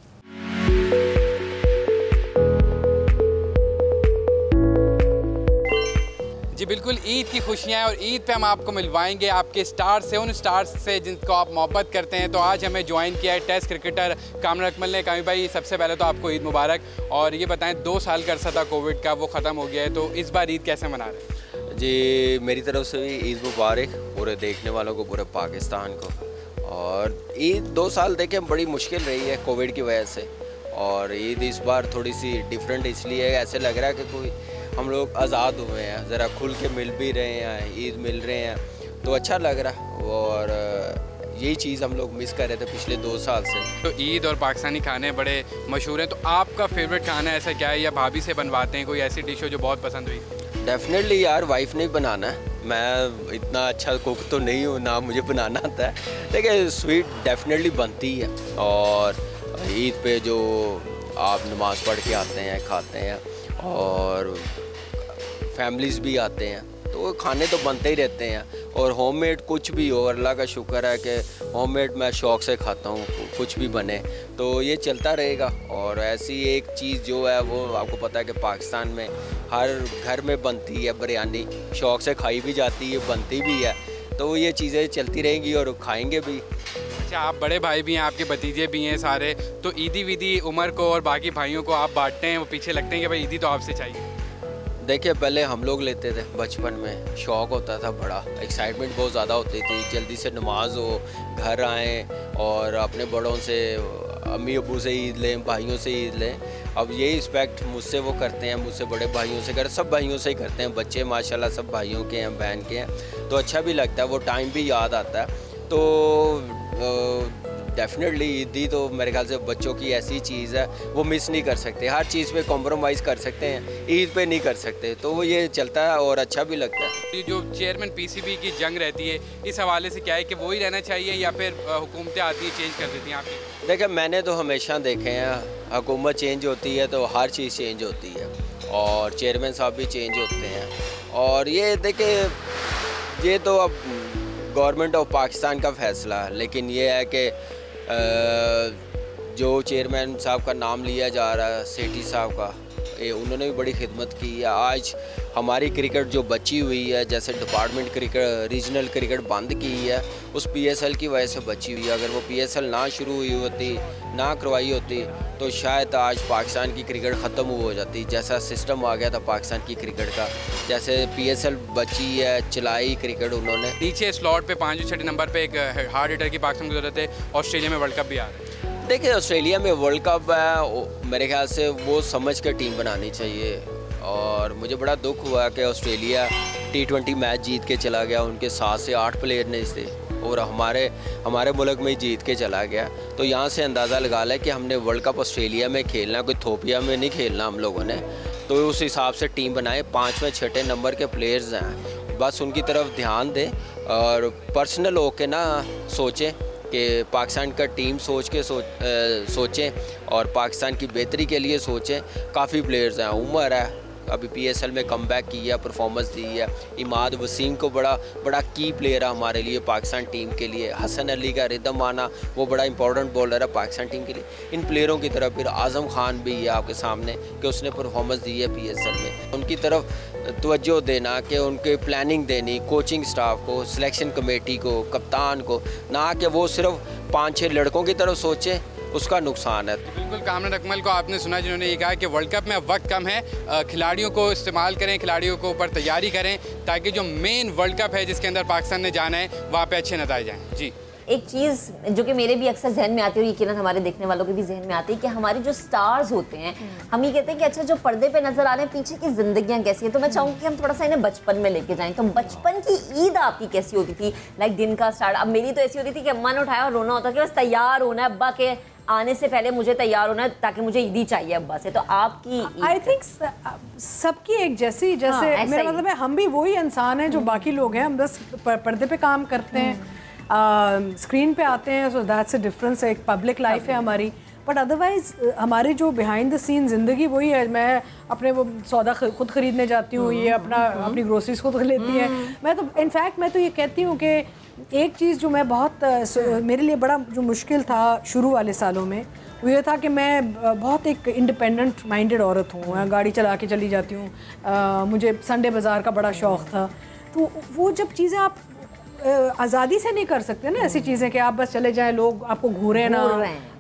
F: जी बिल्कुल, ईद की खुशियाँ हैं और ईद पे हम आपको मिलवाएंगे आपके स्टार्स से, उन स्टार्स से जिनको आप मोहब्बत करते हैं। तो आज हमें ज्वाइन किया है टेस्ट क्रिकेटर कामरान अकमल ने। कामी भाई, सबसे पहले तो आपको ईद मुबारक। और ये बताएं, 2 साल का अरसा था कोविड का, वो ख़त्म हो गया है, तो इस बार ईद कैसे मना रहे हैं?
G: जी, मेरी तरफ से भी ईद मुबारक पूरे देखने वालों को, पूरे पाकिस्तान को। और ईद 2 साल देखें बड़ी मुश्किल रही है कोविड की वजह से, और ईद इस बार थोड़ी सी डिफरेंट इसलिए है, ऐसे लग रहा है कि कोई हम लोग आज़ाद हुए हैं, ज़रा खुल के मिल भी रहे हैं, ईद मिल रहे हैं, तो अच्छा लग रहा है। और यही चीज़ हम लोग मिस कर रहे थे पिछले 2 साल से।
F: तो ईद और पाकिस्तानी खाने बड़े मशहूर हैं, तो आपका फेवरेट खाना ऐसा क्या है, या भाभी से बनवाते हैं कोई ऐसी डिश हो जो बहुत पसंद हुई?
G: डेफिनेटली यार, वाइफ ने बनाना है। मैं इतना अच्छा कुक तो नहीं हूँ, ना मुझे बनाना आता है, लेकिन स्वीट डेफिनेटली बनती है। और ईद पे जो आप नमाज़ पढ़ के आते हैं, खाते हैं, और फैमिलीज़ भी आते हैं, तो खाने तो बनते ही रहते हैं। और होममेड कुछ भी हो, अल्लाह का शुक्र है कि होममेड मैं शौक़ से खाता हूँ, कुछ भी बने तो ये चलता रहेगा। और ऐसी एक चीज़ जो है वो आपको पता है कि पाकिस्तान में हर घर में बनती है बिरयानी, शौक़ से खाई भी जाती है, बनती भी है, तो ये चीज़ें चलती रहेंगी और खाएंगे भी।
F: अच्छा, आप बड़े भाई भी हैं, आपके भतीजे भी हैं सारे, तो ईदी विदी उमर को और बाकी भाइयों को आप बांटते हैं, वो पीछे लगते हैं कि भाई ईदी तो आपसे चाहिए?
G: देखिए, पहले हम लोग लेते थे बचपन में, शौक़ होता था बड़ा, एक्साइटमेंट बहुत ज़्यादा होती थी, जल्दी से नमाज हो, घर आएँ और अपने बड़ों से, अम्मी अबू से ईद लें, भाइयों से ईद लें। अब यही रिस्पेक्ट मुझसे वो करते हैं, मुझसे बड़े भाइयों से कर, सब भाइयों से ही करते हैं, बच्चे माशाल्लाह सब भाइयों के हैं, बहन के हैं, तो अच्छा भी लगता है, वो टाइम भी याद आता है। तो डेफिनेटली ईदी तो मेरे ख्याल से बच्चों की ऐसी चीज़ है वो मिस नहीं कर सकते, हर चीज़ पे कॉम्प्रोमाइज़ कर सकते हैं, ईद पे नहीं कर सकते, तो वो ये चलता है और अच्छा भी लगता है।
F: ये जो चेयरमैन पीसीबी की जंग रहती है, इस हवाले से क्या है कि वही रहना चाहिए या फिर हुकूमतें आती है चेंज कर देती हैं आपकी?
G: देखिए, मैंने तो हमेशा देखे हैं, हुकूमत चेंज होती है तो हर चीज़ चेंज होती है, और चेयरमैन साहब भी चेंज होते हैं। और ये देखिए, ये तो अब गवर्नमेंट ऑफ पाकिस्तान का फ़ैसला है, लेकिन ये है कि जो चेयरमैन साहब का नाम लिया जा रहा है, सेठी साहब का, उन्होंने भी बड़ी खिदमत की है। आज हमारी क्रिकेट जो बची हुई है, जैसे डिपार्टमेंट क्रिकेट, रीजनल क्रिकेट बंद की है, उस पीएसएल की वजह से बची हुई है। अगर वो पीएसएल ना शुरू हुई होती, ना करवाई होती, तो शायद आज पाकिस्तान की क्रिकेट ख़त्म हो जाती। जैसा सिस्टम आ गया था पाकिस्तान की क्रिकेट का, जैसे पीएसएल बची है, चलाई क्रिकेट उन्होंने।
F: नीचे स्लॉट पे 5 6 नंबर पे एक हार्ड हिटर की पाकिस्तान की ज़रूरत है, ऑस्ट्रेलिया में वर्ल्ड कप भी आ रहा है।
G: देखिए, ऑस्ट्रेलिया में वर्ल्ड कप है, मेरे ख्याल से वो समझ कर टीम बनानी चाहिए। और मुझे बड़ा दुख हुआ कि ऑस्ट्रेलिया T20 मैच जीत के चला गया, उनके 7 से 8 प्लेयर नहीं थे, और हमारे मुल्क में जीत के चला गया। तो यहाँ से अंदाज़ा लगा लें कि हमने वर्ल्ड कप ऑस्ट्रेलिया में खेलना, कोई थोपिया में नहीं खेलना हम लोगों ने। तो उस हिसाब से टीम बनाए, 5वें 6ठे नंबर के प्लेयर्स हैं, बस उनकी तरफ ध्यान दें और पर्सनल होके ना सोचें कि पाकिस्तान का टीम सोचें और पाकिस्तान की बेहतरी के लिए सोचें। काफ़ी प्लेयर्स हैं, उमर है, अभी पीएसएल में कमबैक किया, परफॉर्मेंस दी है। इमाद वसीम को बड़ा की प्लेयर है हमारे लिए, पाकिस्तान टीम के लिए। हसन अली का रिदम आना, वो बड़ा इंपॉर्टेंट बॉलर है पाकिस्तान टीम के लिए। इन प्लेयरों की तरफ फिर आज़म खान भी है आपके सामने कि उसने परफॉर्मेंस दी है पीएसएल में। उनकी तरफ तवज्जो देना, कि उनके प्लानिंग देनी, कोचिंग स्टाफ को, सिलेक्शन कमेटी को, कप्तान को, ना कि वो सिर्फ 5-6 लड़कों की तरफ सोचें, उसका नुकसान है।
F: बिल्कुल, कामरान अकमल को आपने सुना जिन्होंने ये कहा कि वर्ल्ड कप में वक्त कम है, खिलाड़ियों को इस्तेमाल करें, खिलाड़ियों को ऊपर तैयारी करें, ताकि जो मेन वर्ल्ड कप है जिसके अंदर पाकिस्तान ने जाना है, वहाँ पे अच्छे नतीजे आएँ। जी,
A: एक चीज़ जो कि मेरे भी अक्सर जहन में आती है और यकीनन हमारे देखने वालों के भी जहन में आती है कि हमारे जो स्टार्स होते हैं, हम ये कहते हैं कि अच्छा जो पर्दे पे नजर आ रहे हैं, पीछे की जिंदगियां कैसी हैं। तो मैं चाहूँगी कि हम थोड़ा सा इन्हें बचपन में लेके जाएं। तो बचपन की ईद आपकी कैसी होती थी? लाइक दिन का स्टार्ट, अब मेरी तो ऐसी होती थी कि अम्मा ने उठाया और रोना होता कि बस तैयार होना है, अब्बा के आने से पहले मुझे तैयार होना है ताकि मुझे ईदी चाहिए अब्बा से। तो आपकी
E: आई थिंक सबकी एक जैसे मेरा मतलब है, हम भी वही इंसान हैं जो बाकी लोग हैं, हम बस पर्दे पे काम करते हैं, स्क्रीन पे आते हैं, सो दैट्स अ डिफरेंस है, एक पब्लिक लाइफ है हमारी। बट अदरवाइज हमारी जो बिहाइंड द सीन ज़िंदगी वही है। मैं अपने वो सौदा खुद ख़रीदने जाती हूँ, ये अपनी ग्रोसरीज खुद लेती है। मैं तो इनफैक्ट मैं तो ये कहती हूँ कि एक चीज़ जो मैं बहुत मेरे लिए बड़ा जो मुश्किल था शुरू वाले सालों में, वो ये था कि मैं बहुत एक इंडिपेंडेंट माइंडेड औरत हूँ, मैं गाड़ी चला के चली जाती हूँ, मुझे संडे बाज़ार का बड़ा शौक़ था। तो वो जब चीज़ें आप आज़ादी से नहीं कर सकते ना ऐसी चीज़ें कि आप बस चले जाएं, लोग आपको घूरे ना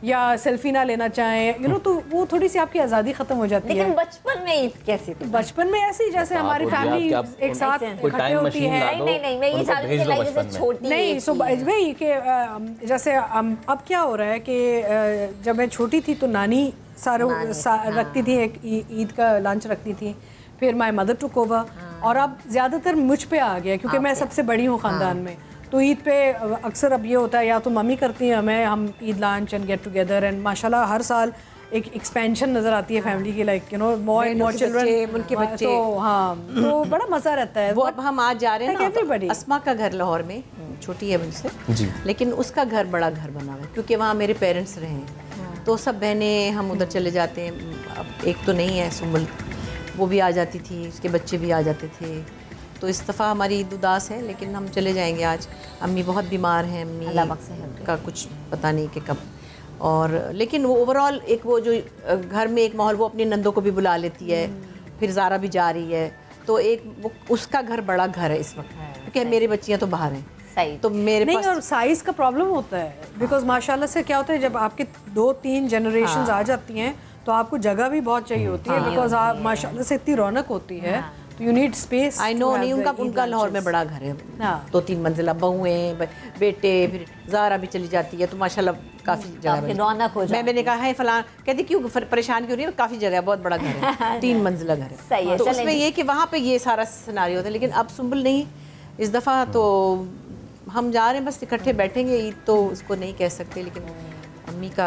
E: या सेल्फी ना लेना चाहें, यू नो, तो वो थोड़ी सी आपकी आज़ादी ख़त्म हो जाती है।
A: लेकिन बचपन में ईद कैसी थी?
E: बचपन में ऐसी जैसे हमारी फैमिली एक साथ इकट्ठे होती है।
A: नहीं, मैं ये जानती हूँ कि जैसे छोटी
E: नहीं, सो वही कि जैसे अब क्या हो रहा है कि जब मैं छोटी थी तो नानी रखती थी, एक ईद का लंच रखती थी, फिर माय मदर टुक ओवर, और अब ज़्यादातर मुझ पे आ गया क्योंकि मैं सबसे बड़ी हूँ ख़ानदान में। तो ईद पे अक्सर अब ये होता है या तो मम्मी करती हैं हमें, हम Eid lunch and get together, and माशाल्लाह हर साल एक एक्सपेंशन नज़र आती है फैमिली की, like you know more children, उनके बच्चे, तो हाँ, तो बड़ा मज़ा रहता है।
C: वो अब हम आज जा रहे हैं ना,
E: एवरीबडी।
C: अस्मा का घर लाहौर में, छोटी है मुझसे, लेकिन उसका घर बड़ा घर बना हुआ है क्योंकि वहाँ मेरे पेरेंट्स रहे हैं, तो सब बहनें हम उधर चले जाते हैं। अब एक तो नहीं है सुम्बल, वो भी आ जाती थी, उसके बच्चे भी आ जाते थे, तो इस दफ़ा हमारी ईद उदास है, लेकिन हम चले जाएंगे आज। अम्मी बहुत बीमार हैं, अम्मी का कुछ पता नहीं कि कब, और लेकिन वो ओवरऑल एक वो जो घर में एक माहौल, वो अपनी नंदों को भी बुला लेती है, फिर ज़ारा भी जा रही है, तो एक वो उसका घर बड़ा घर है इस वक्त, क्योंकि मेरी बच्चियाँ तो बाहर हैं।
A: सही,
C: तो मेरे
E: नहीं,
C: पास
E: और साइज का प्रॉब्लम होता है, बिकॉज माशाल्लाह से क्या होता है जब आपके 2-3 जनरेशंस आ जाती हैं तो आपको जगह भी बहुत चाहिए होती है, बिकॉज आप माशाल्लाह से इतनी रौनक होती है, तो you need space.
C: I know, नहीं, उनका लाहौर में बड़ा घर है, 2-3 मंजिला, बहुएं, बेटे, फिर ज़ारा भी चली जाती है, तो माशाल्लाह काफ़ी जगह
A: रौनक हो जाती है।
C: मैंने कहा है फलां, कहती क्यों परेशान क्यों नहीं, काफ़ी जगह है, बहुत बड़ा घर है, 3 मंजिला घर है, तो उसमें ये कि वहाँ पे ये सारा सिनारियो होता है। लेकिन अब सुम्बल नहीं, इस दफ़ा तो हम जा रहे हैं, बस इकट्ठे बैठेंगे। ईद तो उसको नहीं कह सकते, लेकिन अम्मी का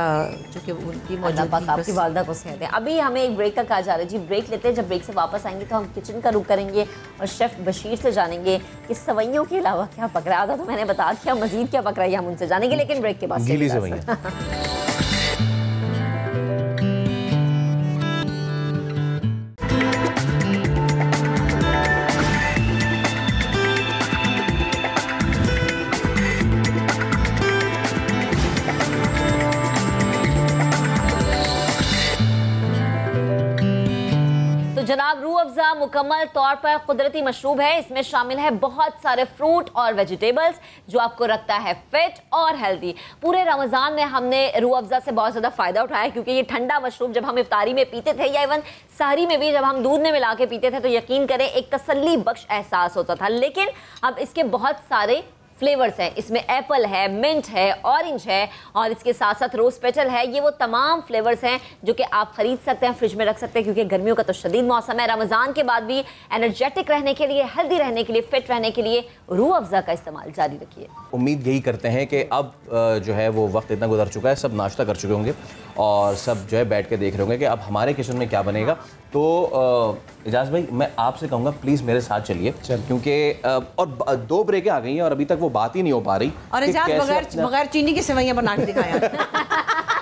C: चूँकि उनकी मौजूदगी,
A: आपकी वालदा को सेहत है। अभी हमें एक ब्रेक का कहा जा रहा है जी, ब्रेक लेते हैं। जब ब्रेक से वापस आएंगे तो हम किचन का रुख करेंगे और शेफ़ बशीर से जानेंगे कि सवैयों के अलावा क्या पक रहा है। आधा तो मैंने बता दिया, मजीद क्या पक रहा है हम उनसे जानेंगे, लेकिन ब्रेक के बाद। जनाब, रूह अफ़ज़ा मुकम्मल तौर पर कुदरती मशरूब है। इसमें शामिल है बहुत सारे फ्रूट और वेजिटेबल्स जो आपको रखता है फिट और हेल्दी। पूरे रमज़ान में हमने रूह अफ़ज़ा से बहुत ज़्यादा फ़ायदा उठाया, क्योंकि ये ठंडा मशरूब जब हम इफ्तारी में पीते थे या इवन सहरी में भी जब हम दूध में मिला के पीते थे, तो यकीन करें एक तसल्ली बख्श एहसास होता था। लेकिन अब इसके बहुत सारे फ्लेवर्स हैं। इसमें एप्पल है, मिंट है, ऑरेंज है, और इसके साथ साथ रोज़ पेटल है। ये वो तमाम फ्लेवर्स हैं जो कि आप खरीद सकते हैं, फ्रिज में रख सकते हैं, क्योंकि गर्मियों का तो शदीद मौसम है। रमज़ान के बाद भी एनर्जेटिक रहने के लिए, हेल्दी रहने के लिए, फिट रहने के लिए रूह अफ़ज़ा का इस्तेमाल जारी रखिए।
B: उम्मीद यही करते हैं कि अब जो है वो वक्त इतना गुजर चुका है, सब नाश्ता कर चुके होंगे और सब जो है बैठ के देख रहे होंगे कि अब हमारे किचन में क्या बनेगा। तो इजाज़ भाई, मैं आपसे कहूँगा प्लीज़ मेरे साथ चलिए, क्योंकि और 2 ब्रेकें आ गई हैं और अभी तक वो बात ही नहीं हो पा रही।
C: और इजाज़ बगैर चीनी की सेवइयां बना के दिखाया।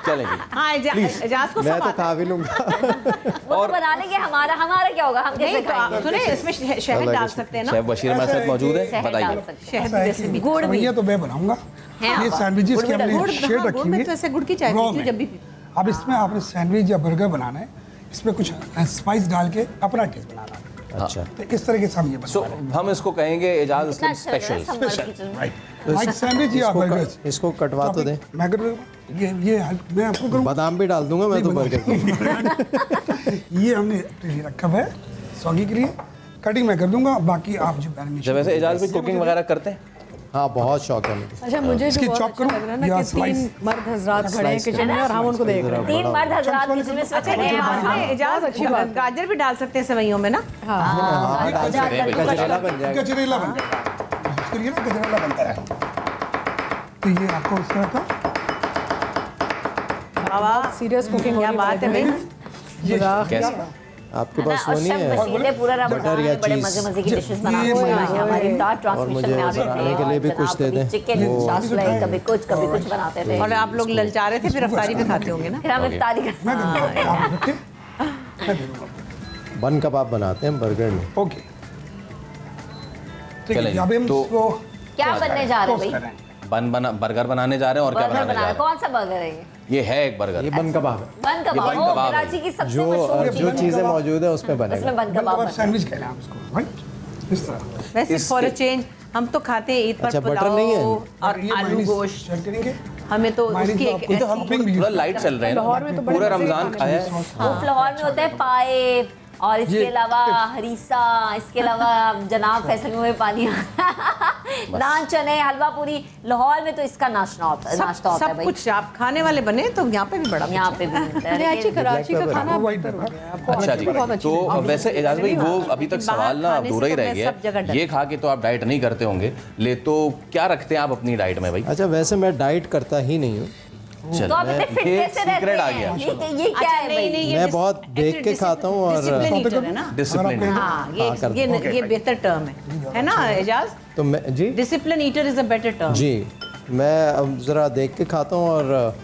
B: चलेंगे।
C: हाँ, इजाज़ को
D: मैं तो खा भी लूँगा।
A: और बना लेंगे। हमारा क्या होगा, हम कैसे खाएंगे?
C: सुने, इसमें शहद डाल सकते हैं ना।
B: शेफ बशीर हमारे साथ मौजूद है, बताइए।
C: शहद जैसे भी,
H: गुड़ भी तो मैं बनाऊंगा। ये सैंडविचेस की हमने शेड रखी हुई है,
C: तो ऐसे गुड़ की चाय पीती हूं जब भी।
H: अब इसमें आपने सैंडविच या बर्गर बनाना है, इसमें कुछ स्पाइस डाल के अपना टेस्ट बनाना है।
B: अच्छा,
H: तो इस तरह के हम ये बना रहे हैं।
B: हम इसको कहेंगे इजाज़ इसका स्पेशल,
H: राइट, लाइक सैंडविच या बर्गर।
D: इसको कटवा तो दें।
H: मैं ये मैं आपको करूँगा,
D: बादाम भी डाल दूंगा मैं तो बर्गर में।
H: ये हमने अपने लिए रखा हुआ है सॉगी के लिए, कटिंग मैं कर दूंगा, बाकी आप जो मैरिनेशन।
B: जब ऐसे इजाज़ भी कुकिंग वगैरह करते हैं?
D: हाँ, बहुत शौक है मुझे।
E: अच्छा, मुझे जो बहुत अच्छा लग रहा है ना कि 3 मर्द हज़रात खड़े हैं किचन में और हम उनको देख रहे हैं।
A: 3 मर्द हज़रात किचन में से खड़े हैं।
C: इजाज़ अच्छी बात, गाजर भी डाल सकते हैं सेवइयों में ना।
D: हाँ,
B: गजरेला
D: बन जाएगा।
H: गजरेला बन जाएगा, उसके लिए ना गजरेला बनता है। तो ये आपको इस तरह का
E: सीरियस कुकिंग,
C: क्या बात है भाई।
B: कैसे
D: आपके पास वो नहीं है
A: पूरा रमज़ान में बड़े मजे की डिशेस बनाते हैं। हमारी इफ्तार ट्रांसमिशन में आते थे
D: के लिए भी कुछ दे दें।
A: चिकन शाशलाई, कभी कुछ बनाते थे।
C: और आप लोग ललचा रहे थे, फिर अफ्तारी में खाते होंगे ना।
A: फिर हम इफ्तारी करते
H: हैं।
D: बन कबाब बनाते हैं बर्गर में।
H: ओके, चलिए अभी हम इसको
A: क्या बनने जा रहे हैं भाई?
B: बर्गर बनाने जा रहे हैं। और क्या बनाने जा रहे हैं?
A: कौन सा बर्गर है
B: ये है एक बर्गर,
D: ये बन कबाब है।
A: बन कबाब कराची की सबसे मशहूर
D: जो चीजें मौजूद है उसमें बनेगा।
A: उसमें बन कबाब
H: सैंडविच कह रहे हैं हम इसको, राइट, इस तरह।
C: वैसे फॉर अ चेंज हम तो खाते हैं ईद पर
D: अच्छा, बटर
C: पुलाव
D: नहीं है?
C: और आलू गोश्त।
H: शेयर करेंगे।
C: हमें तो
H: मायनीज
C: उसकी
H: तो
C: एक
H: आपको तो हम
C: ऐसी-
H: पिंक भी
B: थोड़ा लाइट चल रहे
E: लाहौर में तो
B: हैं,
E: बड़े
B: पूरा
E: मजे
B: रमजान
E: खाने
B: खाया
E: में।
B: है।
A: वो लाहौर में होता है पाए, और इसके अलावा हरीसा, इसके अलावा जनाब फैसल में पानी, नान, चने, हलवा पूरी। लाहौर में तो इसका नाश्ता होता है, नाश्ता होता है
C: सब
A: भाई।
C: कुछ आप खाने वाले बने तो यहाँ पे भी बड़ा
A: यहाँ पे भी मिलता है,
E: कराची
A: लेकिन-
E: कराची का खाना
H: व्हाइट
E: बेहतर हो
H: पेपर।
E: गया आपको।
B: अच्छा जी,
E: बहुत अच्छी
B: तो वैसे एजाज भाई वो अभी तक
C: बाहर
B: सवाल ना
C: खाने से
B: अधूरा ही
C: तो
B: रह
C: मैं
B: गया
C: सब जगह
B: है।
C: डरती
B: ये खा के तो आप डाइट नहीं करते होंगे, ले तो क्या रखते हैं आप अपनी डाइट में भाई?
D: अच्छा, वैसे मैं डाइट करता ही नहीं हूँ।
B: चल,
A: तो आप इतने फिट
B: ये
A: कैसे रहते
B: सीक्रेट आ
A: हैं?
B: गया।
A: ये क्या है भाई?
C: ये
D: मैं बहुत देख के खाता हूँ और
C: डिसिप्लिन ईटर है ना।
B: डिसिप्लिन।
C: हाँ,
D: कर
C: ये बेहतर टर्म है ना एजाज?
D: तो मैं जी
C: discipline eater is a better term.
D: जी, मैं अब ज़रा देख के खाता हूँ और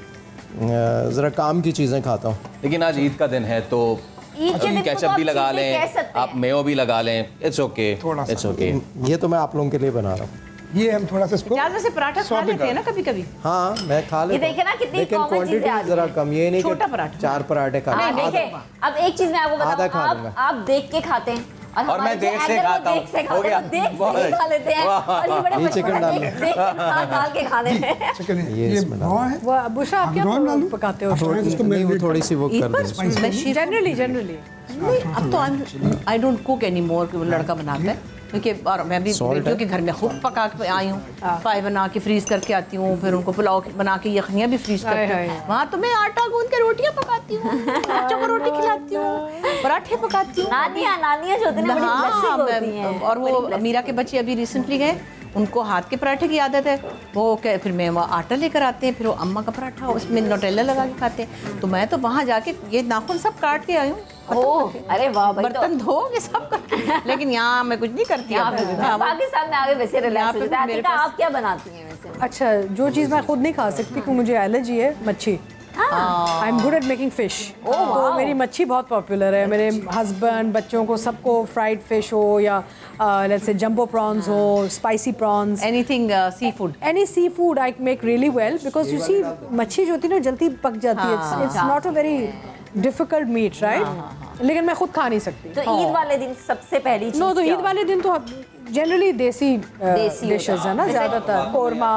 D: ज़रा काम की चीज़ें खाता हूँ।
B: लेकिन आज ईद का दिन है तो
A: ईद के दिन को तो
B: केचप
A: आप
B: भी लगा
A: चीज़ें कह
B: लें,
A: सकते
B: आप
A: हैं।
B: मेयो भी लगा लें, इट्स ओके,
H: थोड़ा सा।
B: It's okay.
D: ये तो मैं आप लोगों के लिए बना रहा हूँ।
H: ये हम थोड़ा सा इसको
C: एजाज वैसे पराठा खा
H: सौते
C: लेते हैं ना कभी कभी?
D: हाँ, मैं खा लेता
A: देखे ना कितनी
D: लेकिन
A: common
D: क्वांटिटी
A: चीज़ें आ गई
D: ज़रा
A: हैं।
D: कम, ये नहीं
C: छोटा
D: कि
C: पराठा।
D: 4 पराठे खा
A: हाँ,
D: लें।
A: देखिए, अब एक चीज मैं आपको
D: आधा खा
A: बताऊं,
D: लूंगा।
A: आप देख के खाते हैं और
B: और मैं
A: हमारे जो
B: देख से
A: anchor वो
B: खाता हूं।
A: देख से
B: हो
A: खाते
B: गया।
A: हैं, वो देख से
B: बहुत
A: ही खा लेते हैं और ये बड़े
D: ये
A: मजे
D: चिकन
A: से
D: डाल
A: देख के डाल के खा लेते हैं।
H: चिकन है।
D: ये
H: ये
D: इसमें डाल
H: रॉ है।
E: वो बुशा आप क्या
H: रॉ डालूं?
E: पकाते हो?
H: आप थोड़ा इसको
D: नहीं, वो
H: marinate
D: थोड़ी सी वो
C: ईद
D: कर
C: पर
D: दें।
C: मैं शीफ
E: जनरली
C: अब तो I don't cook any more कि वो लड़का बनाता है, क्योंकि और मैं भी बेटियों के घर में खूब पका के आई हूँ, पाए बना के फ्रीज करके आती हूँ, फिर उनको पुलाव बना के यखनियाँ भी फ्रीज करती
E: हाय,
C: हूँ।
E: हाय।
C: वहाँ तो मैं आटा गूंद के रोटियाँ पकाती हूँ, बच्चों को रोटी खिलाती हूँ, पराठे पकाती हूँ।
A: नानियाँ जो होती हैं ना, बड़ी blessing होती हैं।
C: और वो मीरा के बच्चे अभी रिसेंटली गए, उनको हाथ के पराठे की आदत है, वो फिर मैं वो आटा लेकर आते हैं, फिर वो अम्मा का पराठा उसमें नोटेला लगा के खाते हैं। तो मैं तो वहाँ जाके ये नाखून सब काट के आई हूँ,
A: ओह, अरे वाह भाई, तो
C: बर्तन धो के सब कर, लेकिन यहाँ मैं कुछ नहीं करती।
A: यहाँ पे
C: हाँ, वो-
A: पाकिस्तान में आगे वैसे
C: यहाँ
A: रिलैक्स
C: पे
A: होता है।
C: मेरे
A: आतिका,
C: पास-
A: आप क्या बनाती हैं वैसे?
E: अच्छा, जो चीज़ मैं खुद नहीं खा सकती क्योंकि मुझे एलर्जी है, मच्छी। I am good at making fish, तो मेरी मच्छी बहुत पॉपुलर है। मेरे हस्बैंड, बच्चों को सबको फ्राइड फिश हो या लेट्स से जंबो प्रॉन्स हो, spicy prawns,
C: anything seafood.
E: Any seafood I make really well because you see मच्छी जो होती है ना जल्दी पक जाती है। It's not a very difficult meat, right? लेकिन मैं खुद खा नहीं सकती।
A: तो ईद वाले दिन सबसे पहली चीज
E: नो, तो
A: क्या
E: ईद वाले दिन तो जनरली देसी
A: देसी
E: डिशेज है ना, ज्यादातर कोरमा।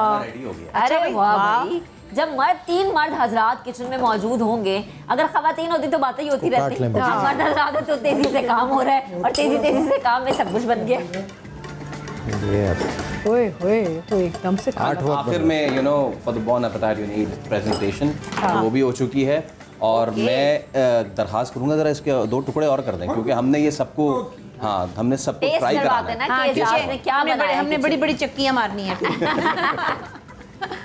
A: अरे वाह भाई, जब मर्द 3 मर्द हजरात किचन में मौजूद होंगे, अगर खवातीन होती तो बातें ही होती
D: काट
A: रहती।
D: लें बस।
A: अब मर्द हजरात है तो तेजी से काम हो रहा है और तेजी तेजी से काम में सब कुछ बन गया।
D: ये
E: ओए ओए, तो एकदम से खाना।
D: 8 वक्त
B: आखिर में for the born appetite you need presentation, वो भी हो चुकी है। और मैं दरखास्त करूंगा जरा इसके 2 टुकड़े और कर दें, क्योंकि हमने ये सबको, हाँ, हमने सबको
A: टेस्ट
B: ट्राई
A: करवाते
B: कराना
A: हैं ना
C: हाँ,
A: कि एजाज ने क्या बनाया।
C: हमने बड़ी बड़ी चक्कियाँ मारनी है।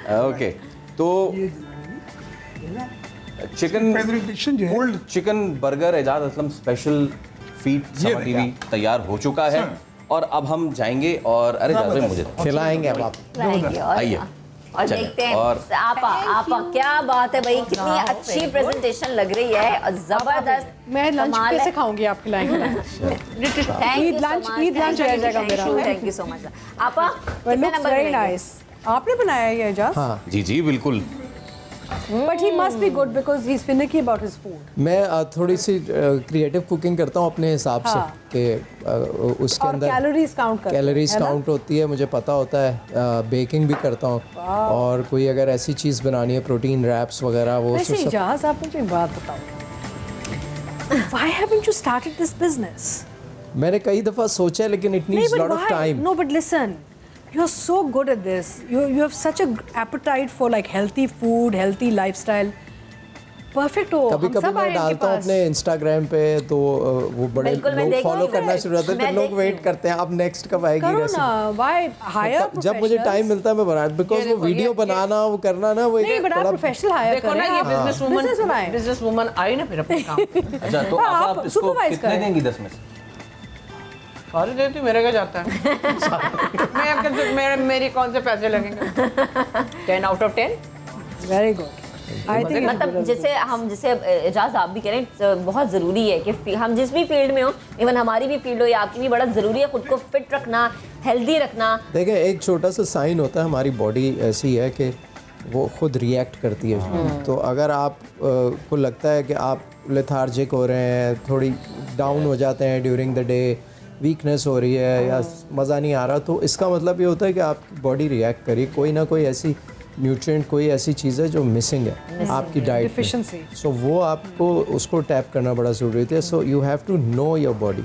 B: है। ओके, तो चिकन
H: प्रेजेंटेशन जो है
B: pulled chicken burger Ejaz Aslam special feed Samaa TV तैयार हो चुका है। और अब हम जाएंगे और अरे एजाज भाई मुझे
D: खिलाएंगे अब आप।
A: लाएंगे
B: आइए।
A: और
B: चलिए,
A: देखते हैं।
B: और-
A: आपा क्या बात है भाई, कितनी अच्छी प्रेजेंटेशन लग रही है और जबरदस्त।
E: मैं लंच
A: कमाल
E: कैसे
A: है।
E: खाऊंगी आप खिलाएंगे?
A: ईद
E: ईद लंच रह जाएगा मेरा।
A: Thank you so much. आपा
E: Well,
A: कितने
E: looks
A: नंबर
E: very
A: मिलेंगे?
E: nice. आपने बनाया है ये एजाज?
D: हाँ,
B: जी जी बिल्कुल।
E: But he must be good because he's finicky about his food.
D: मैं थोड़ी सी क्रिएटिव कुकिंग करता हूँ अपने हिसाब से
E: हाँ।
D: कि उसके
E: और
D: अंदर
E: कैलोरीज काउंट करते हैं,
D: कैलोरीज
E: है ना?
D: काउंट होती है, मुझे पता होता है। बेकिंग भी करता हूँ, और कोई अगर ऐसी चीज़ बनानी है, प्रोटीन रैप्स वगैरह, वो
E: वैसे
D: सब।
E: इजाज, आप मुझे एक बात बताओ, Why haven't you started this business?
D: मैंने कई दफ़ा सोचा है, लेकिन it needs lot of time.
E: No, but listen, you're so good at this. You have such a appetite for like healthy food, healthy lifestyle. Perfect हो।
D: कभी
E: हम
D: कभी
E: सब
D: मैं
E: आए इनके
D: डालता हूँ
E: पास।
D: अपने इंस्टाग्राम पे, तो वो बड़े
A: बिल्कुल, मैं
D: लोग
A: देखती
D: फॉलो
A: हूँ।
D: करना शुरू हो जाते हैं,
A: मैं
D: तो लोग
A: देखती
D: वेट
A: हूँ।
D: करते हैं अब नेक्स्ट कब आएगी
E: करो
D: रेसिपी।
E: ना, why hire
D: जब मुझे टाइम मिलता है मैं बना, बिकॉज वो वीडियो बनाना, वो करना ना, वो
E: नहीं,
D: एक
E: बट आप
D: बड़ा
E: प्रोफेशनल हायर
C: देखो ना,
E: करें।
C: ये
E: आप business बनाएं।
C: बिजनेस वुमन आई ना फिर अपने काम।
B: अच्छा, तो
E: हाँ,
B: आप
E: आप
B: इसको
E: supervise
B: कितने
E: करें।
B: देंगी 10 में से?
C: सारी देती मेरे क्या जाता है। मेरी कौन से पैसे लगेंगे? 10 out of 10।
E: Very good. I think
A: मतलब जैसे एजाज आप भी कह रहे हैं, बहुत ज़रूरी है कि हम जिस भी फील्ड में हो, इवन हमारी भी फील्ड हो या आपकी भी, बड़ा ज़रूरी है खुद को फिट रखना, हेल्दी रखना।
D: देखें, एक छोटा सा साइन होता है, हमारी बॉडी ऐसी है कि वो खुद रिएक्ट करती है। तो अगर आप को लगता है कि आप लेथार्जिक हो रहे हैं, थोड़ी डाउन हो जाते हैं ड्यूरिंग द डे, वीकनेस हो रही है या मज़ा नहीं आ रहा, तो इसका मतलब ये होता है कि आपकी बॉडी रिएक्ट करी, कोई ना कोई ऐसी न्यूट्रिएंट, कोई ऐसी चीज़ है जो मिसिंग है आपकी डाइट में। सो वो आपको उसको टैप करना बड़ा ज़रूरी है। So you have to know your body.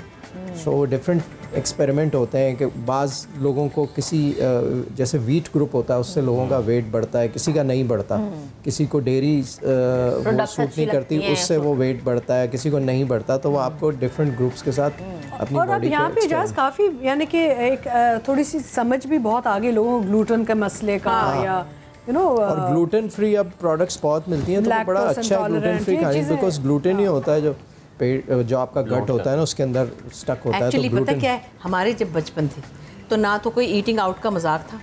D: So different experiment होते हैं कि बाज़ लोगों को किसी जैसे वीट ग्रुप होता है उससे लोगों का वेट बढ़ता है, किसी का नहीं बढ़ता, किसी को डेयरी वो सूट नहीं करती उससे वो वेट बढ़ता है, किसी को नहीं बढ़ता। तो वो आपको डिफरेंट ग्रुप्स के साथ अपनी
E: और अब यहाँ पे इजाज़ काफ़ी यानी कि एक थोड़ी सी समझ भी बहुत आगे लोगों को ग्लूटेन के मसले का या
D: और ग्लूटेन फ्री अब प्रोडक्ट्स बहुत मिलती हैं, तो बड़ा अच्छा है ग्लूटेन फ्री खाने, बिकॉज ग्लूटेन ही होता है जो पेट जो आपका गट होता है ना उसके अंदर स्टक होता है।
C: एक्चुअली पता क्या है, हमारे जब बचपन थे तो ना तो कोई ईटिंग आउट का मजाक था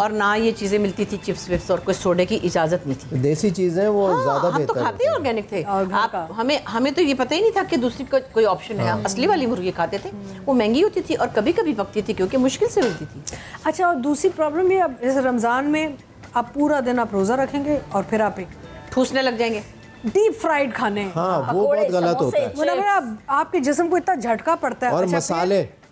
C: और ना ये चीज़ें मिलती थी चिप्स विप्स और कोई सोडे की इजाज़त नहीं थी।
D: देसी चीज़ें वो ज़्यादा
C: हम तो खाते ऑर्गेनिक थे। आप हमें तो ये पता ही नहीं था कि दूसरी कोई ऑप्शन है। असली वाली मुर्गी खाते थे, वो महंगी होती थी और कभी कभी पकती थी क्योंकि मुश्किल से मिलती थी।
E: अच्छा, और दूसरी प्रॉब्लम ये, अब जैसे रमज़ान में आप पूरा दिन आप रोज़ा रखेंगे और फिर आप
C: ठूसने लग जाएंगे
E: डीप फ्राइड खाने।
D: हाँ, वो बहुत गलत होता है।
E: मतलब आपके जिस्म को इतना झटका पड़ता है।
D: और
E: अच्छा,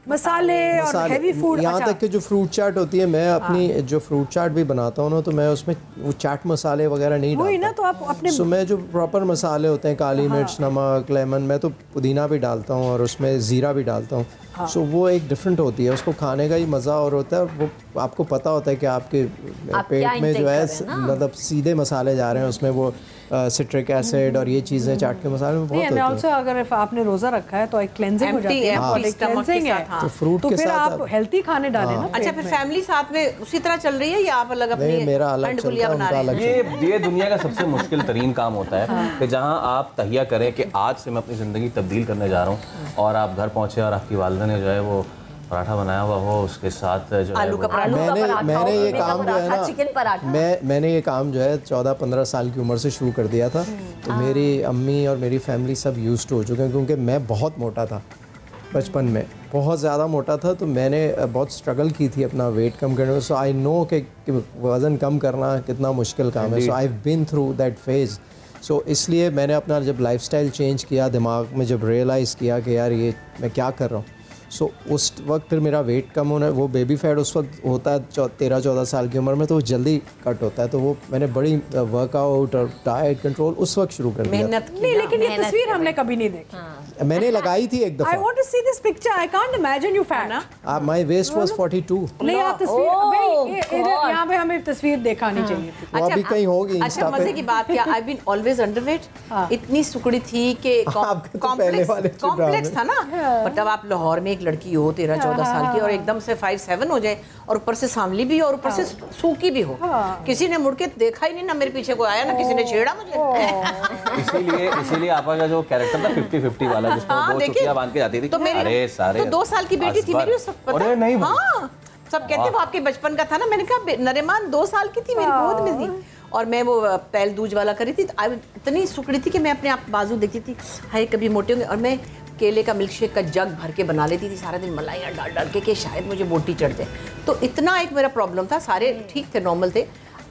E: मसाले और हेवी फूड।
D: यहाँ तक कि जो फ्रूट चाट होती है, मैं अपनी जो फ्रूट चाट भी बनाता हूँ ना, तो मैं उसमें वो चाट मसाले वगैरह नहीं डालता।
E: वही ना, तो आप अपने
D: मैं जो प्रॉपर मसाले होते हैं, काली मिर्च, नमक, लेमन, मैं तो पुदीना भी डालता हूँ और उसमें ज़ीरा भी डालता हूँ। सो वो एक डिफरेंट होती है, उसको खाने का ही मज़ा और होता है। वो आपको पता होता है कि आपके पेट में जो है मतलब सीधे मसाले जा रहे हैं, उसमें वो सिट्रिक एसिड और ये चीज़ें चाट के मसाले में बहुत होती हैं।
E: अगर आपने रोज़ा रखा है तो एक क्लेंजिंग हो जाती है, क्लेंजिंग है,
D: तो फ्रूट के
E: फिर
D: साथ
E: आप हेल्थी खाने डालें ना।
C: अच्छा, फिर फैमिली साथ में उसी तरह चल रही है या आप अलग अपनी
D: मेरा अलग चलता है, उनका अलग।
B: ये दुनिया का सबसे मुश्किल तरीन काम होता है कि जहाँ आप तहिया करें कि आज से मैं अपनी ज़िंदगी तब्दील करने जा रहा हूँ और आप घर पहुँचे और आपकी वालिदा ने जो है वो पराठा बनाया हुआ हो, उसके साथ जो
C: आलू का
B: है
D: मैंने ये काम जो है ना,
A: चिकन पराठा,
D: मैंने ये काम जो है 14-15 साल की उम्र से शुरू कर दिया था। तो मेरी अम्मी और मेरी फैमिली सब यूज्ड हो चुके हैं, क्योंकि मैं बहुत मोटा था बचपन में, बहुत ज़्यादा मोटा था। तो मैंने बहुत स्ट्रगल की थी अपना वेट कम करने में। सो आई नो कि वज़न कम करना कितना मुश्किल काम है। So I have been through that phase. So इसलिए मैंने अपना जब लाइफस्टाइल चेंज किया, दिमाग में जब रियलाइज़ किया कि यार ये मैं क्या कर रहा हूँ, सो उस वक्त फिर मेरा वेट कम होना, वो बेबी फैट उस वक्त होता है 13-14 साल की उम्र में, तो वो जल्दी कट होता है। तो वो मैंने बड़ी वर्कआउट और डाइट कंट्रोल उस वक्त शुरू कर दिया।
E: नहीं, लेकिन ये तस्वीर हमने कभी नहीं देखी।
D: मैंने लगाई थी एक दफा।
E: I want to see this picture. I can't imagine you fat.
D: My waist was 42.
E: नहीं, आप तस्वीर यहाँ पे हमें तस्वीर दिखानी चाहिए थी।
D: वो अभी कहीं होगी।
C: अच्छा, मजे की बात क्या, I've been always underweight. इतनी सुकड़ी थी कि कॉम्प्लेक्स था ना। बट अब आप लाहौर में एक लड़की हो 13-14 साल की और एकदम से 5'7" हो जाए और ऊपर से सांवली भी हो और ऊपर से सूखी भी हो, किसी ने मुड़ के देखा ही नहीं, ना मेरे पीछे कोई आया, ना किसी ने छेड़ा मुझे।
B: इसीलिए आपका का जो कैरेक्टर था 50-50 वाला, जिसमें दो चुटियां बांध के जाती थी।
C: तो अरे सारे तो 2 साल की बेटी थी मेरी उस वक्त,
B: अरे नहीं,
C: हाँ, सब कहते वो आपके बचपन का था ना। मैंने कहा नरेमान 2 साल की थी, मेरी गोद में थी और मैं वो पहल दूज वाला करी थी। इतनी सुकड़ी थी कि मैं अपने आप बाजू देखती थी, हाय कभी मोटे होंगे। और मैं केले का मिल्क शेक का जग भर के बना लेती थी सारा दिन, मलाइयाँ डाल डाल के कि शायद मुझे मोटी चढ़ जाए। तो इतना एक मेरा प्रॉब्लम था। सारे ठीक थे, नॉर्मल थे।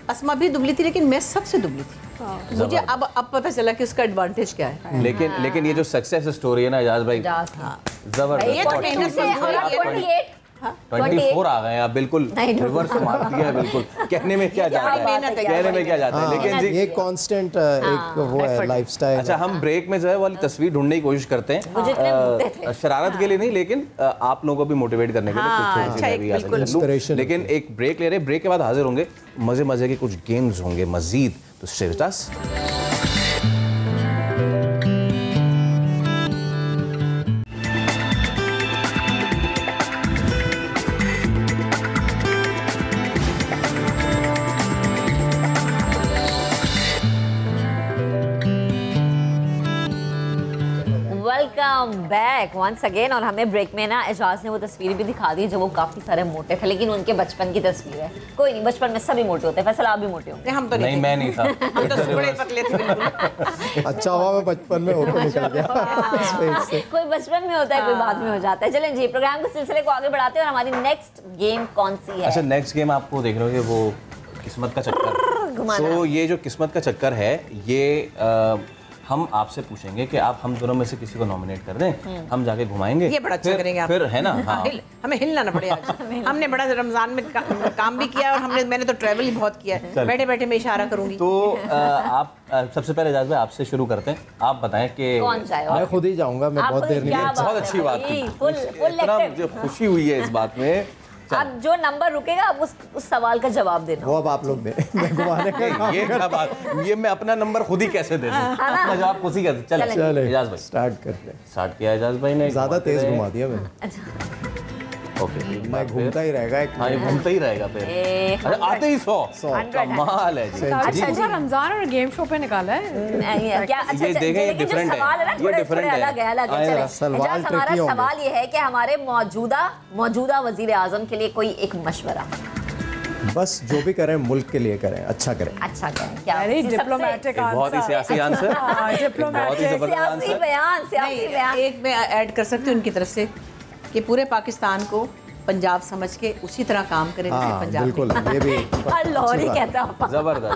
C: अस्मा भी दुबली थी, लेकिन मैं सबसे दुबली थी। मुझे अब पता चला कि उसका एडवांटेज क्या है।
B: लेकिन ये जो सक्सेस स्टोरी है ना इजाज भाई, जबरदस्त। 24 आ गए आप, बिल्कुल रिवर्स मार दिया है। बिल्कुल कहने में क्या जाता है, लेकिन जी
D: ये कांस्टेंट एक वो है लाइफस्टाइल।
B: अच्छा, हम ब्रेक में जो है वाली तस्वीर ढूंढने की कोशिश करते हैं, शरारत के लिए नहीं, लेकिन आप लोगों को भी मोटिवेट करने के लिए। लेकिन एक ब्रेक ले रहे हैं, ब्रेक के बाद हाजिर होंगे, मजे मजे के कुछ गेम्स होंगे मजीद, तो stay with us.
A: Welcome back once again. और हमें ब्रेक में ना एजाज ने वो तस्वीर भी दिखा दी जो वो काफी सारे मोटे थे, लेकिन उनके बचपन की तस्वीर है। कोई नहीं, बचपन में सभी मोटे होते हैं। फैसल आप भी मोटे होंगे।
C: हम तो
B: नहीं, मैं नहीं था।
C: हम तो सुबह पतले थे बिल्कुल।
D: अच्छा हुआ मैं बचपन में होकर निकल गया।
A: कोई बचपन में होता है, कोई बाद में हो जाता है। चलें जी, प्रोग्राम के सिलसिले को आगे बढ़ाते हैं और हमारी नेक्स्ट गेम कौन सी है?
B: अच्छा, नेक्स्ट गेम आपको देख रहे हो वो किस्मत का चक्कर। तो ये जो किस्मत का चक्कर है, ये हम आपसे पूछेंगे कि आप हम दोनों में से किसी को नॉमिनेट कर दें, हम जाके घुमाएंगे।
C: ये बड़ा अच्छा करेंगे आप।
B: फिर है ना, हाँ।
C: हमें हिलना ना पड़े आज। हमने बड़ा रमजान में काम भी किया और मैंने तो ट्रैवल ही बहुत किया है। बैठे बैठे मैं इशारा करूंगी।
B: तो आप सबसे पहले एजाज भाई आपसे शुरू करते हैं। आप बताएं कि
A: कौन जाएगा?
D: मैं खुद ही जाऊंगा, मैं बहुत देर नहीं।
B: बहुत अच्छी बात थी, इतना मुझे खुशी हुई है इस बात में।
A: अब जो नंबर रुकेगा अब उस सवाल का जवाब देना।
D: वो अब आप लोग दें, मैं घुमाने का काम
B: ये क्या बात, ये मैं अपना नंबर खुद ही कैसे दे दूं? अपना जवाब खुद ही कैसे? चले एजाज भाई
D: स्टार्ट करते हैं।
B: स्टार्ट किया एजाज भाई ने,
D: ज़्यादा तेज घुमा दिया मैंने।
B: ओके,
D: मैं घूमता ही रहेगा।
B: हाँ, ये घूमता ही रहेगा फिर। अरे आते ही 100 कमाल है जी।
E: अच्छा, रमजान और गेम शो पे निकाला है
A: क्या? अच्छा,
B: ये देखें, ये डिफरेंट है, ये डिफरेंट है।
A: हमारा सवाल ये है कि हमारे मौजूदा वजीर आजम के लिए कोई एक मशवरा,
D: बस जो भी करें मुल्क के लिए करें, अच्छा करें।
A: अच्छा करें। क्या
E: डिप्लोमेटिक आंसर,
B: बहुत ही सियासी आंसर, बहुत ही जबरदस्त आंसर।
A: सियासी बयान।
C: एक मैं ऐड कर सकती हूँ उनकी तरफ से कि पूरे पाकिस्तान को पंजाब समझ के उसी तरह काम करें जैसे पंजाब।
D: बिल्कुल, ये भी
A: लाहौरी कहता है।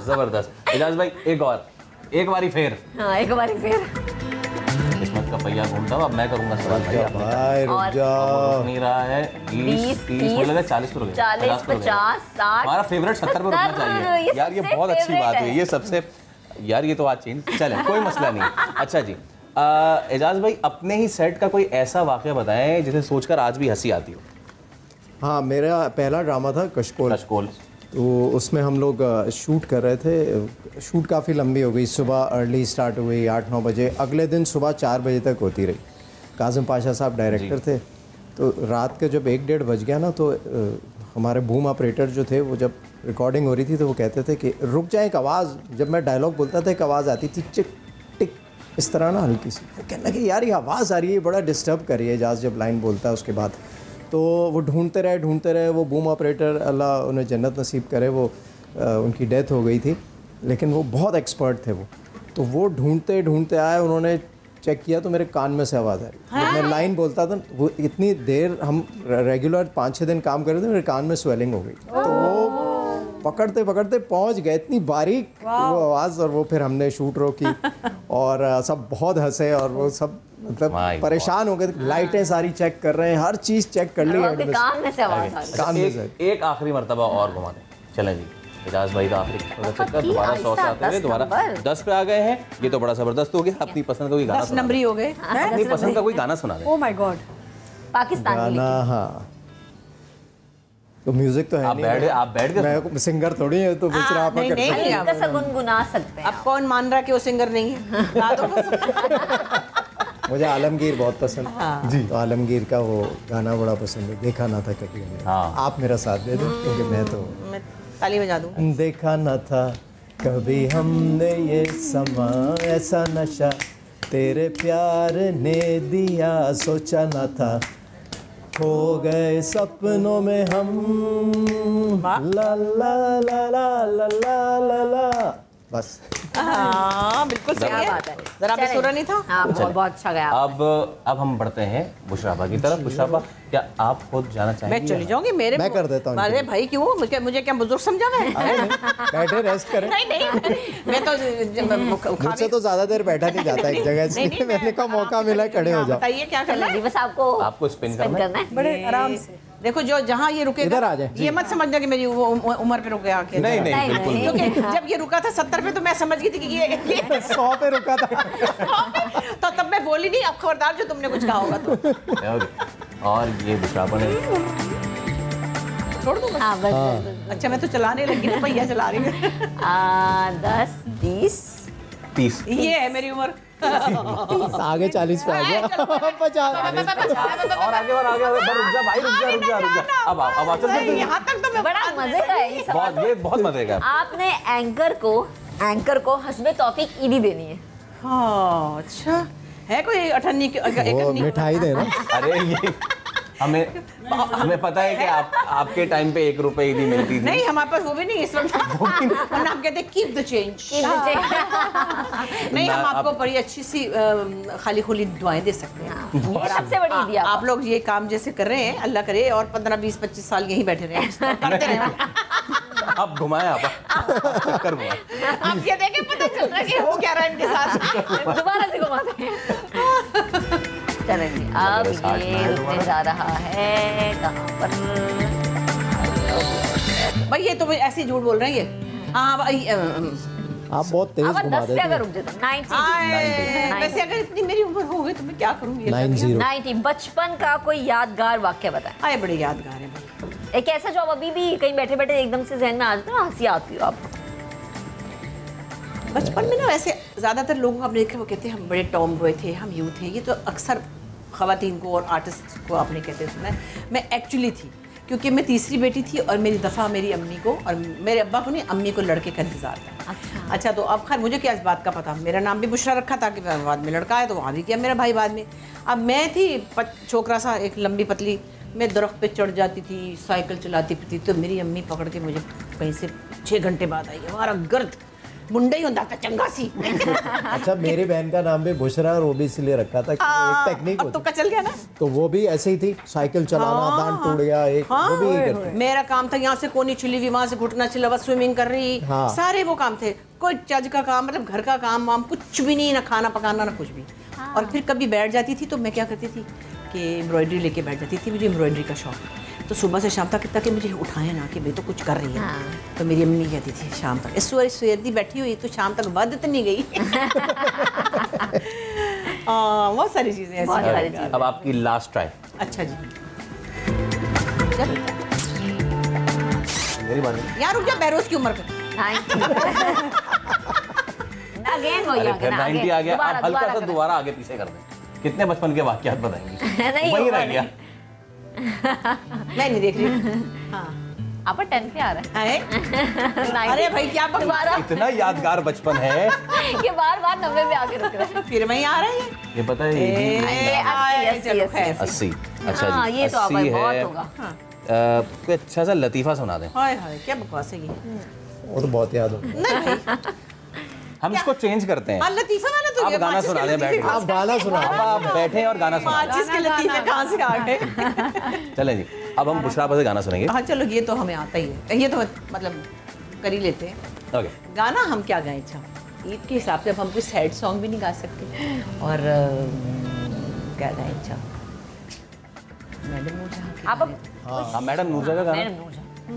B: जबरदस्त। एजाज भाई एक बारी फिर।
A: हाँ, एक बारी फिर।
B: किस्मत का पहिया घूमता हुआ। अब मैं करूंगा सवाल भाई।
D: भाई रुक जाओ।
B: नहीं रहा है 20 30 मुझे लगा 40 पर हो गया,
A: 40 50 60।
B: हमारा फेवरेट 70 पर रुकना चाहिए यार। ये बहुत अच्छी बात है, ये सबसे यार, ये तो आज चेंज चले, कोई मसला नहीं। अच्छा जी, एजाज भाई अपने ही सेट का कोई ऐसा वाकया बताएं जिसे सोचकर आज भी हंसी आती हो।
D: हाँ, मेरा पहला ड्रामा था कशकोल। तो उसमें हम लोग शूट कर रहे थे। शूट काफ़ी लंबी हो गई, सुबह अर्ली स्टार्ट हुई 8-9 बजे, अगले दिन सुबह 4 बजे तक होती रही। कासिम पाशा साहब डायरेक्टर थे। तो रात के जब 1-1:30 बज गया ना, तो हमारे बूम ऑपरेटर जो थे, वो जब रिकॉर्डिंग हो रही थी तो वो कहते थे कि रुक जाए। एक आवाज़, जब मैं डायलॉग बोलता था एक आवाज़ आती थी, चिक टिक इस तरह ना, हल्की सी। वो कहने लगे यार ये आवाज़ आ रही है, बड़ा डिस्टर्ब कर रही है एजाज जब लाइन बोलता है उसके बाद। तो वो ढूंढते रहे। वो बूम ऑपरेटर, अल्लाह उन्हें जन्नत नसीब करे, वो उनकी डेथ हो गई थी, लेकिन वो बहुत एक्सपर्ट थे वो। तो वो ढूंढते आए, उन्होंने चेक किया तो मेरे कान में से आवाज़ आ रही। जब मैं लाइन बोलता था, वो इतनी देर हम रेगुलर 5-6 दिन काम कर रहे थे, मेरे कान में स्वेलिंग हो गई। तो वो पकड़ते पहुंच गए, इतनी बारीक वो आवाज़। और वो फिर हमने शूट रोकी और सब बहुत हंसे और वो सब मतलब परेशान हो गए। लाइटें सारी चेक कर रहे हैं, हर चीज़ चेक कर ली है।
A: कान में से आवाज़ आ रही है।
B: एक आखिरी मर्तबा और घुमा दें। चलें जी, एजाज भाई का आखिरी चक्कर, दोबारा 100 से आते हुए दोबारा 10 पे आ गए हैं। ये तो बड़ा जबरदस्त हो गया। अपनी पसंद का कोई गाना,
C: 10 नंबर ही हो गए।
B: अपनी पसंद का कोई गाना सुना दें।
E: ओह माय गॉड,
A: पाकिस्तान
D: गाना। हाँ, तो म्यूजिक तो है नहीं।
B: आप बैठ गए,
D: मैं सिंगर थोड़ी है, तो बेचारा आप
A: नहीं गुनगुना सकते हैं।
C: अब कौन मान रहा कि वो सिंगर नहीं है?
D: मुझे आलमगीर बहुत पसंद है जी। तो आलमगीर का वो गाना बड़ा पसंद है, देखा ना था कभी हमने। आप मेरा साथ दे दो, क्योंकि मैं
C: ताली बजा दूं।
D: देखा ना था कभी हमने ये समा, ऐसा नशा तेरे प्यार ने दिया, सोचा ना था खो गए सपनों में हम, ला ला ला ला ला ला ला ला। बस
C: हाँ, बिल्कुल सही है। जरा भी सुरा नहीं था।
A: हाँ, बहुत अच्छा गया।
B: अब हम बढ़ते हैं बुशराबा की तरफ। बुशराबा, क्या आप खुद जाना चाहेंगे?
C: मैं चली जाऊंगी। मैं
D: कर देता हूँ।
C: अरे भाई क्यों, मुझे क्या बुजुर्ग समझा मैं?
D: बैठे रेस्ट करें।
C: नहीं, मैं तो
D: मुझसे तो ज्यादा देर बैठा नहीं जाता एक जगह से। मैंने कहा मौका मिला, खड़े हो जाओ।
C: बताइए क्या करना है?
A: बस आपको
B: स्पिन करना है।
E: बड़े आराम से
C: देखो, जो जहाँ ये रुके
D: इधर आ जाए।
C: ये मत समझना कि मेरी उम्र पे रुक गया आके।
B: नहीं बिल्कुल,
C: क्योंकि जब ये रुका था 70 पे तो मैं समझ गई थी कि ये
D: 100 पे रुका था।
C: तो तब मैं बोली नहीं, अब खबरदार जो तुमने कुछ कहा होगा तो।
B: और ये बुशराबा ने
C: छोड़ दूँ? अच्छा, मैं तो चलाने लगी ना, भैया चला रही हूँ।
A: 10 20
B: 30
C: ये है मेरी उम्र।
D: आगे 40 पे आ गया। 50
B: और आगे रुक जा भाई, रुक जा। अब
C: यहाँ तक तो मैं
A: बड़ा मजे का है
B: ये बहुत मजे का।
A: आपने एंकर को हस्बे तौफीक ईदी देनी है।
C: हाँ, अच्छा है कोई अठन्नी
D: वो मिठाई देना।
B: अरे ये हमें पता है कि आपके टाइम पे 1 रुपए ईदी मिलती थी।
C: नहीं, हमारे पास वो भी नहीं इस वक्त। वरना हम कहते कीप द चेंज। नहीं, हम आपको बड़ी अच्छी सी खाली खुली दुआएं दे सकते हैं।
A: ये सबसे बड़ी ईदी
C: आप लोग ये काम जैसे कर रहे हैं, अल्लाह करे और 15 20 25 साल यहीं बैठे रहे, करते रहे।
B: आप घुमाएं, आप चक्कर हुआ।
C: आप ये देखें पता चल रहा है कि हो क्या रहा है इनके साथ।
A: दोबारा से घुमाते हैं। चलें जी, अब ये रुकने जा रहा है कहाँ पर?
C: भाई ये तो ऐसे ही झूठ बोल रहे हैं ये। हाँ भाई
D: आप बहुत तेज घुमा देते हैं।
A: अगर रुक जाते 90।
C: वैसे अगर इतनी मेरी उम्र हो गई तो मैं क्या करूँगी?
A: 90। बचपन का कोई यादगार वाक्य बताएं।
C: आए बड़े यादगार है भाई।
A: एक ऐसा जो अभी भी कहीं बैठे बैठे एकदम से जहन में आ जाता है, हंसी आती हो आपको।
C: बचपन में ना वैसे ज़्यादातर लोगों को आपने देखा, वो कहते हैं हम बड़े टॉम बॉय थे, हम यूथ थे। ये तो अक्सर ख़वातीन को और आर्टिस्ट को आपने कहते सुना है। मैं एक्चुअली थी, क्योंकि मैं तीसरी बेटी थी और मेरी दफ़ा मेरी अम्मी को और मेरे अब्बा को नहीं, अम्मी को लड़के का इंतज़ार था। अच्छा तो अब खैर मुझे क्या इस बात का पता, मेरा नाम भी बुशरा रखा था कि बाद में लड़का है तो वहाँ भी किया मेरा भाई बाद में। अब मैं थी छोकरा सा, एक लंबी पतली, मैं दरख्त पे चढ़ जाती थी, साइकिल चलाती थी, तो मेरी अम्मी पकड़ के मुझे कहीं से 6 घंटे बाद आई, हमारा गर्द मुंडा ही होता था चंगा सी।
D: अच्छा मेरी बहन का नाम भी बुशरा और वो भी इसलिए रखा था कि एक टेक्निक होती।
C: तो चल गया ना,
D: तो वो भी ऐसे ही थी, साइकिल चलाना, दांत टूट गया एक, वो भी यही करते।
C: मेरा काम था यहाँ से कोनी छिली हुई, वहाँ से घुटना छिला हुआ, स्विमिंग कर रही, सारे वो काम थे। कोई चज का काम, मतलब घर का काम वाम कुछ भी नहीं, ना खाना पकाना ना कुछ भी। और फिर कभी बैठ जाती थी तो मैं क्या करती थी कि एम्ब्रॉयडरी लेके बैठ जाती थी, मुझे एम्ब्रॉयडरी का शौक। तो सुबह से शाम तक कितना कि मुझे उठाए ना कि भाई तो कुछ कर रही है। तो मेरी अम्मी कहती थी शाम तक इस सुरदी बैठी हुई तो शाम तक बद तो नहीं गई। बहुत सारी चीज़ें ऐसी।
B: अब आपकी लास्ट ट्राई।
C: अच्छा जी,
B: मेरी बात
C: यार रुक जा, बैरोज की उम्र पे।
B: फिर 90 आ गया। आप हल्का सा दोबारा आगे पीछे कर दें। कितने बचपन के वाकयात बताएंगी? वही रह गया।
C: मैं नहीं देख रही। हाँ
A: आप 10 पे आ रहा है।
C: अरे भाई क्या
B: इतना यादगार बचपन है
A: कि बार-बार 90 पे आके रुक रहा है।
C: फिर वही आ रहा है।
B: ये पता है 80। अच्छा
A: हाँ,
B: जी,
A: ये तो
B: 80
A: बहुत
B: है।
A: होगा।
B: कोई अच्छा सा लतीफ़ा सुना दें।
C: हाय हाय क्या बकवास है ये।
D: वो तो बहुत याद हो।
C: नहीं भाई
B: हम इसको चेंज करते हैं।
C: लतीफ़ा वाला तो
B: आप गाना सुना दें बैठ के।
D: आप गाना सुना।
B: आप बैठे और गाना सुना।
C: माचिस के लतीफ़े कहाँ से आ गए?
B: चलें जी, अब हम बुशरा से गाना सुनेंगे।
C: हाँ चलो, ये तो हमें आता ही है, ये तो मतलब कर ही लेते हैं।
B: ओके,
C: गाना हम क्या गाएं? अच्छा ईद के हिसाब से अब हम कोई सैड सॉन्ग भी नहीं गा सकते, और क्या गाएं? अच्छा मैडम नूरजहां
A: आप
B: हाँ मैडम नूरजहां का गाना।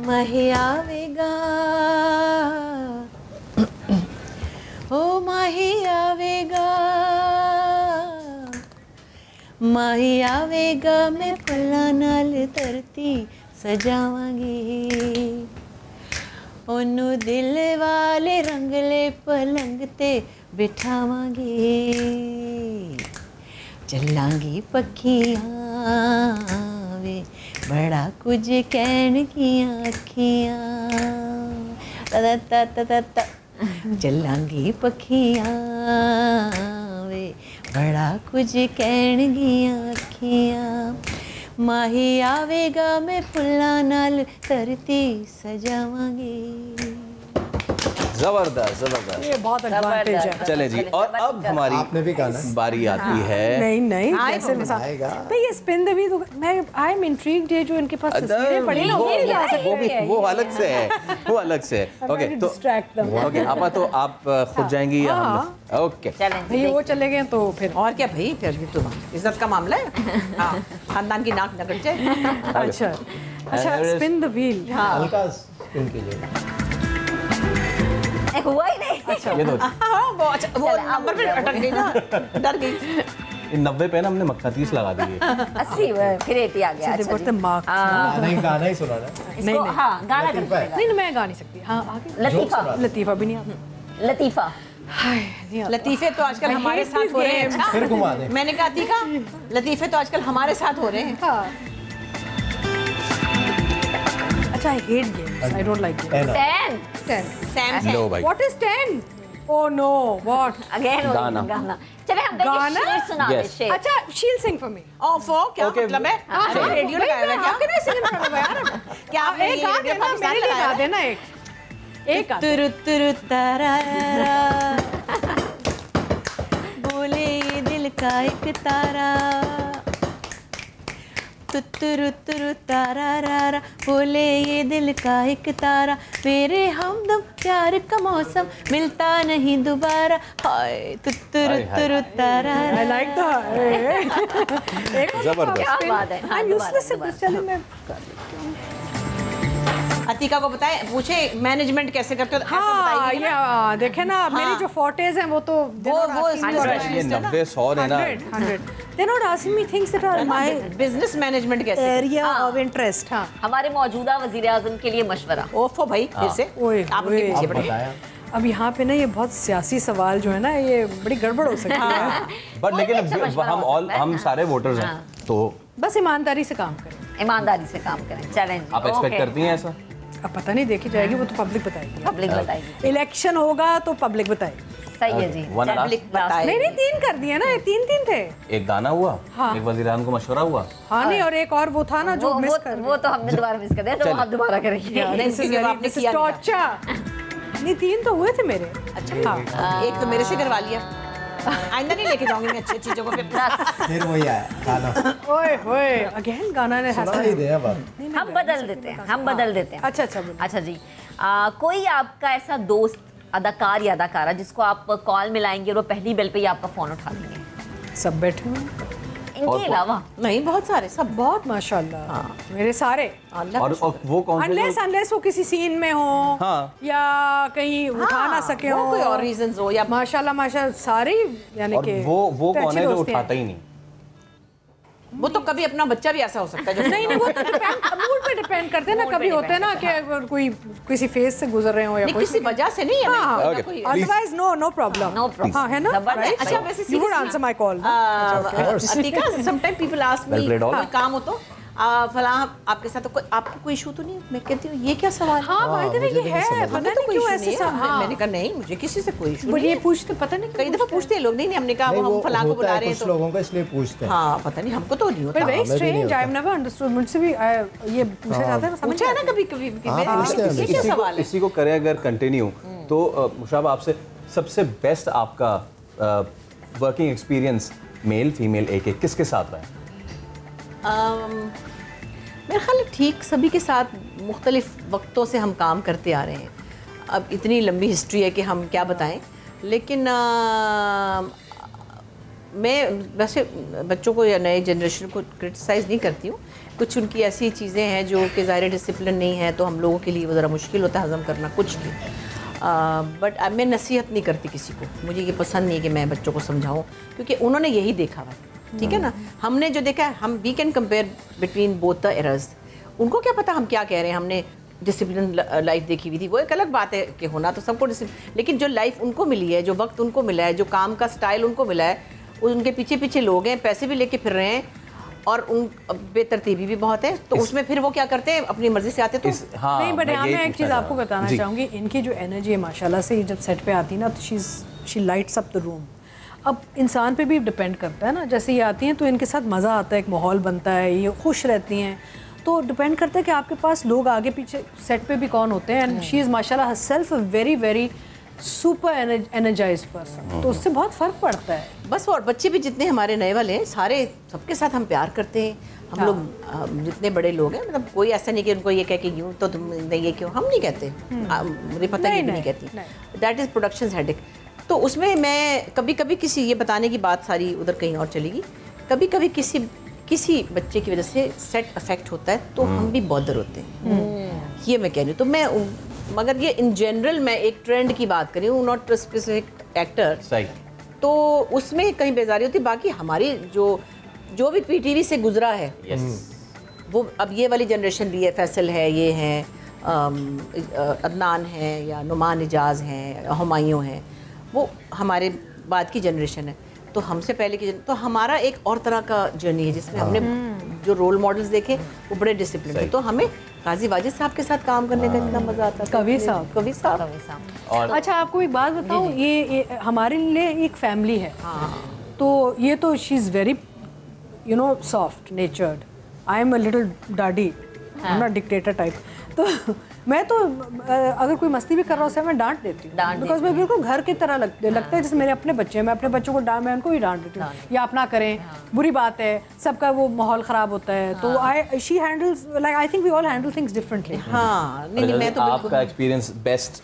C: माही आवेगा ओ माही आवेगा, माही आवेगा, मैं फुल्लां नाल धरती सजावांगी, ओनू दिल वाले रंगले पलंग ते बिठावांगी, चलांगी पखियां वे बड़ा कुछ कहन गियां अखियां, ता ता ता ता ता चलांगी पखियां वे बड़ा कुछ कहन गियां अखियां, माही आवेगा मैं फुल्लां नाल धरती सजावांगी।
B: जबरदस्त जबरदस्त,
E: ये बहुत एडवांटेज है।
B: चले जी, और अब हमारी
D: आपने भी गाना
B: बारी आती है।
E: नहीं नहीं, कैसे
D: आएगा।
E: तो ये स्पिन द व्हील, मैं आई एम इंट्रिग्ड, ये जो इनके पास तस्वीरें पड़ी ना, वो नहीं गा सकते।
B: वो अलग से है, वो अलग से है। ओके तो ओके आपा, तो आप खुद जाएंगी या हम? ओके
E: भाई वो चले गए तो फिर
C: और क्या भाई, फिर भी तो इज्जत का मामला है। हाँ, खानदान की नाक नगड़ जाए।
E: अच्छा अच्छा, स्पिन द व्हील।
D: हल्का स्पिन कीजिए।
A: हुआ ही नहीं।
E: अच्छा
B: ये तो
C: वो अच्छा वो नंबर पे अटक गई ना, डर गई।
B: 90 पे ना हमने मक्खा-30 लगा दी है।
A: 80 फिर 80 आ गया। अच्छा जी।
D: गाना ही सुना ना।
A: नहीं हाँ गाना
D: लतीफ़ा है।
E: नहीं मैं गा नहीं सकती। हाँ आगे
A: लतीफ़ा,
E: लतीफ़ा भी नहीं आता।
A: लतीफ़ा।
C: लतीफ़े तो आजकल हमारे साथ हो रहे हैं।
D: फिर घुमा दे।
C: मैंने कहा थी का लतीफ़े तो आजकल हमारे साथ हो रहे हैं।
E: अच्छा, I hate games. I don't like games.
A: 10
C: Sam
B: लो भाई,
E: What is 10? Oh no, what?
A: Again
B: गाना।
A: गाना। चले हम
E: गाना?
A: शेर सुना दे,
B: Yes.
A: शेर।
E: अच्छा, she'll sing for me.
C: Of हो क्या
B: Okay.
C: मतलब है? हाँ, रेडियो लगाया हुआ है क्या?
E: आपके नहीं sing करूँगा यार।
C: क्या आपने
E: एक
C: ये
E: गा
C: रेडियो
E: देना,
C: पाकिस्तान
E: मेरे लिए
C: लगाया
E: गा
C: है?
E: देना एक गा दे।
C: तुरु तुरु तारारा, बोले ये दिल का एक तारा, तुत्तुरु तुरु तारा रा बोले ये दिल का एक तारा, मेरे हमदम प्यार का मौसम मिलता नहीं दोबारा, हाय तुत्तुरु तुरु तारा।
E: I like that.
B: जबरदस्त।
A: क्या बात है।
E: I'm useless at this, चलिए मैं
C: अतीका को बताएं, पूछे मैनेजमेंट कैसे करते हो,
E: हाँ ये देखे ना मेरी जो फोर्टेज हैं वो तो
B: ये 90-100 है ना,
E: 100 they're not asking me things that are my
C: business management कैसे
E: area of interest। हाँ
A: हमारे मौजूदा वजीर आजम के लिए मशवरा।
C: ओफो भाई फिर से
E: ओए,
C: आप उनके
E: ओए।
C: पीछे पड़े।
E: अब यहाँ पे ना ये बहुत सियासी सवाल जो है ना ये बड़ी गड़बड़ हो सकती है,
B: बट लेकिन हम सारे वोटर्स हैं तो
E: बस ईमानदारी से काम करें।
A: ईमानदारी से काम करें, चैलेंज।
B: आप एक्सपेक्ट करती हैं ऐसा?
E: अब पता नहीं, देखी जाएगी, वो तो पब्लिक बताएगी।
A: पब्लिक बताएगी।
E: इलेक्शन होगा तो पब्लिक बताएगी।
A: सही है जी।
B: One last-
A: पब्लिक बताएगी।
E: नहीं 3 कर दिए ना, 3 थे।
B: एक गाना हुआ,
E: हाँ।
B: एक वज़ीर-ए-आज़म को मशवरा हुआ।
E: हाँ नहीं, और एक और वो था ना जो मिस कर
A: वो तो हमने दोबारा मिस कर दिया, तो आप दोबारा करेंगे।
C: आपने किया
E: नहीं 3 तो हुए थे मेरे।
C: अच्छा हाँ, एक तो मेरे से करवा लिया, आइंदा नहीं लेके जाऊंगी मैं अच्छी चीजों को।
D: फिर वही आया गाना।
E: ओए होए, अगेन गाना ने
D: सुना ही दे अब।
A: हम बदल देते हैं, हम बदल देते हैं।
E: अच्छा बोलो।
A: अच्छा जी, कोई आपका ऐसा दोस्त अदाकार या अदाकारा जिसको आप कॉल मिलाएंगे और वो पहली बेल पे ही आपका फोन उठा लेंगे?
E: सब बैठे हुए,
A: इनके अलावा
C: नहीं बहुत सारे, सब
E: बहुत माशाल्लाह मेरे सारे।
B: और वो कौन से
E: अनलेस वो किसी सीन में हो
B: हाँ।
E: या कहीं उठा ना सके हो,
C: कोई और रीजंस हो या
E: माशाल्लाह सारे, यानी
B: और
E: कि
B: वो कौन है जो उठाता ही नहीं?
C: वो तो कभी अपना बच्चा भी ऐसा हो सकता है जो
E: नहीं वो तो मूड पे डिपेंड करते हैं ना, कभी होते हैं ना कि अगर कोई किसी फेज से गुजर रहे हो या
C: किसी वजह से नहीं है।
E: Otherwise no problem.
A: No problem.
E: हाँ है ना।
C: अच्छा वैसे
E: you would answer my call.
C: Atika sometime people ask me,
B: Well played, all.
C: कोई काम हो तो फला आपके साथ तो आपको कोई इशू तो नहीं? मैं कहती हूँ ये क्या सवाल है?
E: हाँ भाई ये है, पता नहीं क्यों ऐसे सब।
C: मैंने कहा नहीं मुझे किसी से कोई इशू
E: बट
C: नहीं
E: ये
C: है।
E: पूछते पता नहीं
C: कई दफा पूछते हैं लोग, नहीं हमने कहा वो हम फला को बुला रहे हैं
D: कुछ
C: तो
D: लोगों को इसलिए पूछते हैं।
C: हाँ पता नहीं, हमको तो नहीं होता।
E: But very strange, I have never understood. मुझसे भी ये पूछा जाता है, समझ
C: पूछा है ना कभी कभी
D: पूछते
C: ये क्या सवाल है?
B: इसी को करें अगर कंटिन्यू तो मुशाब आपसे सबसे बेस्ट आपका वर्किंग एक्सपीरियंस मेल फीमेल एक किसके साथ रहा है?
C: मेरा ख्याल है ठीक सभी के साथ मुख्तलिफ वक्तों से हम काम करते आ रहे हैं। अब इतनी लंबी हिस्ट्री है कि हम क्या बताएं, लेकिन मैं वैसे बच्चों को या नए जनरेशन को क्रिटिसाइज़ नहीं करती हूँ। कुछ उनकी ऐसी चीज़ें हैं जो कि ज़ाहिर डिसिप्लिन नहीं है, तो हम लोगों के लिए वो ज़रा मुश्किल होता है हज़म करना कुछ भी। बट मैं नसीहत नहीं करती किसी को, मुझे ये पसंद नहीं है कि मैं बच्चों को समझाऊँ, क्योंकि उन्होंने यही देखा हुआ, ठीक है ना। हमने जो देखा है, हम we can compare between both the errors. उनको क्या पता हम क्या कह रहे हैं, हमने डिसिप्लिन लाइफ देखी हुई थी, वो एक अलग बात है कि होना तो सबको डिसिप्लिन, लेकिन जो लाइफ उनको मिली है, जो वक्त उनको मिला है, जो काम का स्टाइल उनको मिला है, उनके पीछे पीछे लोग हैं, पैसे भी लेके फिर रहे हैं और उन बेतरतीबी भी बहुत है, तो उसमें फिर वो क्या करते हैं अपनी मर्जी से आते तो
E: नहीं। बट यहाँ मैं एक चीज़ आपको बताना चाहूँगी, इनकी जो एनर्जी है माशाल्लाह से, जब सेट पे आती है ना तो she lights up the room. अब इंसान पे भी डिपेंड करता है ना, जैसे ये आती हैं तो इनके साथ मज़ा आता है, एक माहौल बनता है, ये खुश रहती हैं, तो डिपेंड करता है कि आपके पास लोग आगे पीछे सेट पे भी कौन होते हैं। एंड शी इज़ माशाल्लाह herself very very super energised person, तो उससे बहुत फ़र्क पड़ता है
C: बस। और बच्चे भी जितने हमारे नए वाले हैं, सारे सबके साथ हम प्यार करते हैं। हम लोग जितने बड़े लोग हैं, मतलब कोई ऐसा नहीं कि उनको ये कह के यूँ तो तुम ये क्यों, हम नहीं कहते, मुझे पता है नहीं कहती, दैट इज़ प्रोडक्शन हेडेक। तो उसमें मैं कभी कभी किसी, ये बताने की बात सारी उधर कहीं और चलेगी, कभी कभी किसी बच्चे की वजह से सेट अफेक्ट होता है तो हम भी बॉदर होते हैं, ये मैं कह रही हूँ। तो मैं, मगर ये इन जनरल मैं एक ट्रेंड की बात कर रही हूँ, नॉट स्पेसिफिक एक्टर, तो उसमें कहीं बेजारी होती। बाकी हमारी जो भी पीटीवी से गुजरा है, वो अब ये वाली जनरेशन भी है, फैसल है, ये हैं, अदनान है या नुमान इजाज़ हैं, हुमायूं हैं, वो हमारे बाद की जनरेशन है। तो हमसे पहले की तो हमारा एक और तरह का जर्नी है, जिसमें हमने जो रोल मॉडल्स देखे वो बड़े डिसिप्लिन थे। तो हमें गाजी वाजिद साहब के साथ काम करने का इतना मज़ा आता है।
E: कवि साहब। अच्छा आपको एक बात बताऊँ, ये हमारे लिए एक फैमिली है, तो ये तो she is very soft नेचर्ड, I am a little daddy, not dictator type. तो मैं तो अगर कोई मस्ती भी कर रहा हो मैं डांट देती हूँ, बिकॉज मैं बिल्कुल घर की तरह लगता है जैसे मेरे अपने बच्चे हैं, मैं अपने बच्चों को मैं उनको भी डांट देती हूँ, या अपना करें, बुरी बात है, सबका वो माहौल ख़राब होता है, तो she handles like I think we all handle things differently.
C: हाँ नहीं मैं तो
B: आपका एक्सपीरियंस बेस्ट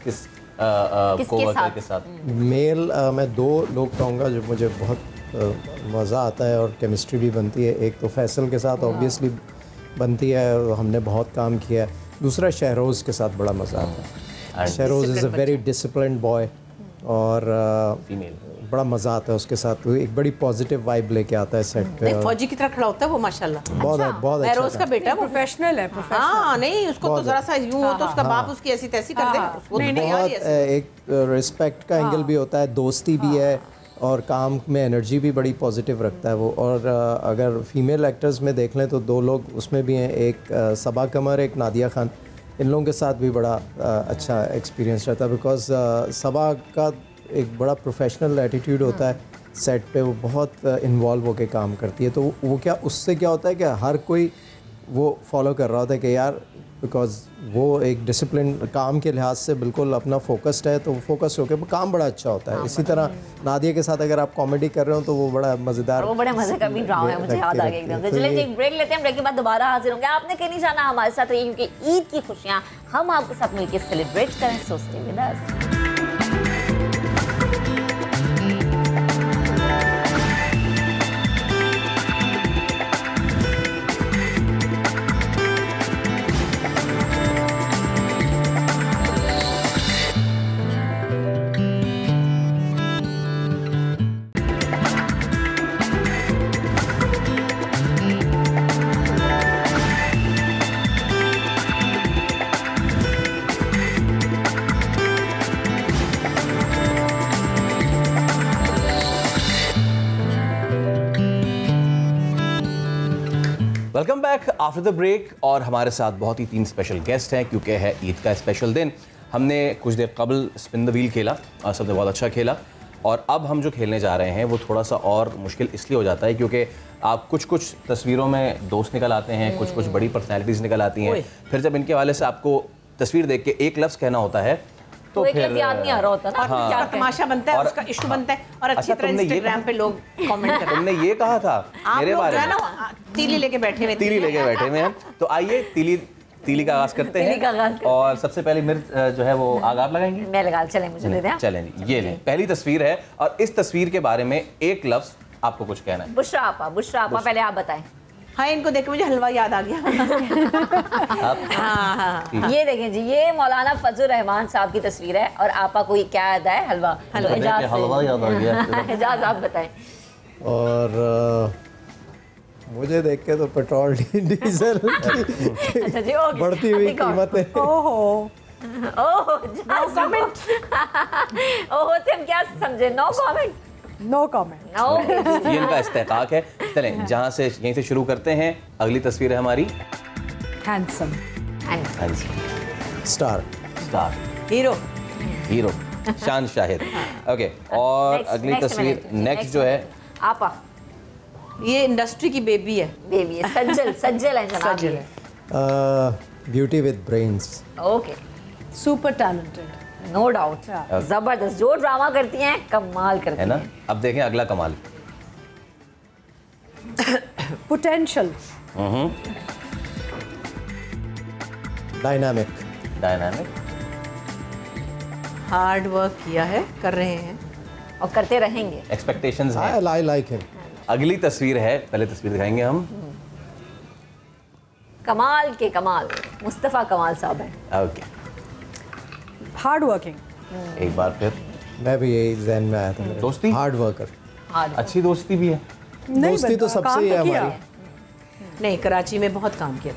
B: किस कोवर्कर के साथ?
D: मेल मैं 2 लोग कहूँगा जो मुझे बहुत मज़ा आता है और केमिस्ट्री भी बनती है। एक तो फैसल के साथ ऑब्वियसली बनती है, हमने बहुत काम किया है। दूसरा शहरोज़ के साथ बड़ा मज़ा आता है। Shahroz is a very disciplined boy और बड़ा मज़ा आता है उसके साथ, तो एक बड़ी पॉजिटिव वाइब लेके आता है सेट पे।
C: फौजी की तरह खड़ा होता है वो माशाल्लाह,
D: बहुत अच्छा।
C: रोज का बेटा
E: प्रोफेशनल है।
C: हाँ नहीं उसको तो जरा सा यूं हो तो उसका बाप उसकी ऐसी तैसी कर देगा उसको।
D: बहुत एक रिस्पेक्ट का एंगल भी होता है, दोस्ती भी है और काम में एनर्जी भी बड़ी पॉजिटिव रखता है वो। और अगर फीमेल एक्टर्स में देख लें तो 2 लोग उसमें भी हैं, एक सबा कमर, एक नादिया खान। इन लोगों के साथ भी बड़ा अच्छा एक्सपीरियंस रहता है, बिकॉज सबा का एक बड़ा प्रोफेशनल एटीट्यूड होता है सेट पे, वो बहुत इन्वॉल्व होकर काम करती है। तो वो क्या उससे क्या होता है कि हर कोई वो फॉलो कर रहा होता है कि यार, बिकॉज वो एक डिसिप्लिन काम के लिहाज से बिल्कुल अपना फोकस्ड है, तो वो फोकस होकर काम बड़ा अच्छा होता है। इसी तरह नादिया के साथ अगर आप कॉमेडी कर रहे हो तो वो बड़ा मज़ेदार,
A: वो बड़े मज़े का भी ड्रामा है, मुझे याद आ गया एकदम से। चलिए एक ब्रेक लेते हैं, ब्रेक के बाद दोबारा हाजिर होंगे। आपने कहीं नहीं जाना, हमारे साथ रहिए क्योंकि ईद की खुशियाँ हम आपके साथ मिलकर सेलिब्रेट करें। So stay with us.
B: Welcome back after the break. और हमारे साथ बहुत ही 3 स्पेशल गेस्ट हैं क्योंकि है ईद का स्पेशल दिन। हमने कुछ देर कबल स्पिन द व्हील खेला और सबने बहुत अच्छा खेला, और अब हम जो खेलने जा रहे हैं वो थोड़ा सा और मुश्किल इसलिए हो जाता है क्योंकि आप कुछ तस्वीरों में दोस्त निकल आते हैं, कुछ बड़ी पर्सनैलिटीज़ निकल आती हैं। फिर जब इनके हवाले से आपको तस्वीर देख के एक लफ्ज़ कहना होता है तो
A: एक
B: फिर
A: याद नहीं आ रहा होता ना।
C: हाँ, क्या तमाशा बनता है, उसका इशू बनता है और अच्छी तरह इंस्टाग्राम पे लोग कमेंट करते हैं।
B: तुमने ये कहा था मेरे बारे में,
C: तीली लेके बैठे हुए
B: हैं। तो आइए तीली का आगाज करते हैं। और सबसे पहले मिर्च जो है वो आप लगाएंगे?
A: मैं लगा, चलें मुझे दे दें।
B: चलें ये लें, पहली तस्वीर है और इस तस्वीर के बारे में एक लफ्ज आपको कुछ कहना है।
A: बुशरा आपा पहले आप बताएं।
C: हाँ इनको देख के मुझे हलवा याद आ गया।
A: हाँ। ये देखें जी, ये मौलाना फजल रहमान साहब की तस्वीर है और आपा को क्या याद है? हलवा
B: याद आ गया।
A: एजाज आप बताएं।
D: और मुझे देख के तो पेट्रोल डीजल
A: अच्छा जी,
D: बढ़ती हुई कीमतें।
A: ओहो कमेंट। ओहो से हम क्या समझे? No comment.
B: ये इनका इस्तेकाक है। चलें यहीं से शुरू करते हैं। अगली तस्वीर है हमारी
E: हैंडसम
D: स्टार
C: हीरो
B: शान शाहिद। ओके, और अगली तस्वीर नेक्स्ट जो है
A: आपा,
C: ये इंडस्ट्री की बेबी है
A: सज्जल है जनाब।
D: Beauty with brains.
A: Okay,
E: super talented,
A: no doubt, जबरदस्त, जो ड्रामा करती हैं कमाल करती
B: है ना। अब देखें अगला कमाल।
E: पोटेंशियल,
D: डायनामिक,
C: हार्ड वर्क किया है, कर रहे हैं
A: और करते रहेंगे।
B: एक्सपेक्टेशंस हैं।
D: I like him.
B: अगली तस्वीर है, पहले तस्वीर दिखाएंगे हम।
A: कमाल के कमाल मुस्तफ़ा कमाल साहब है।
B: Okay,
E: hard working.
B: एक बार फिर
D: मैं भी यही ज़हन में आया था।
B: दोस्ती,
D: हार्ड वर्कर,
B: अच्छी दोस्ती भी है।
D: दोस्ती तो सबसे ही है हमारी।
C: नहीं, कराची में बहुत काम किया,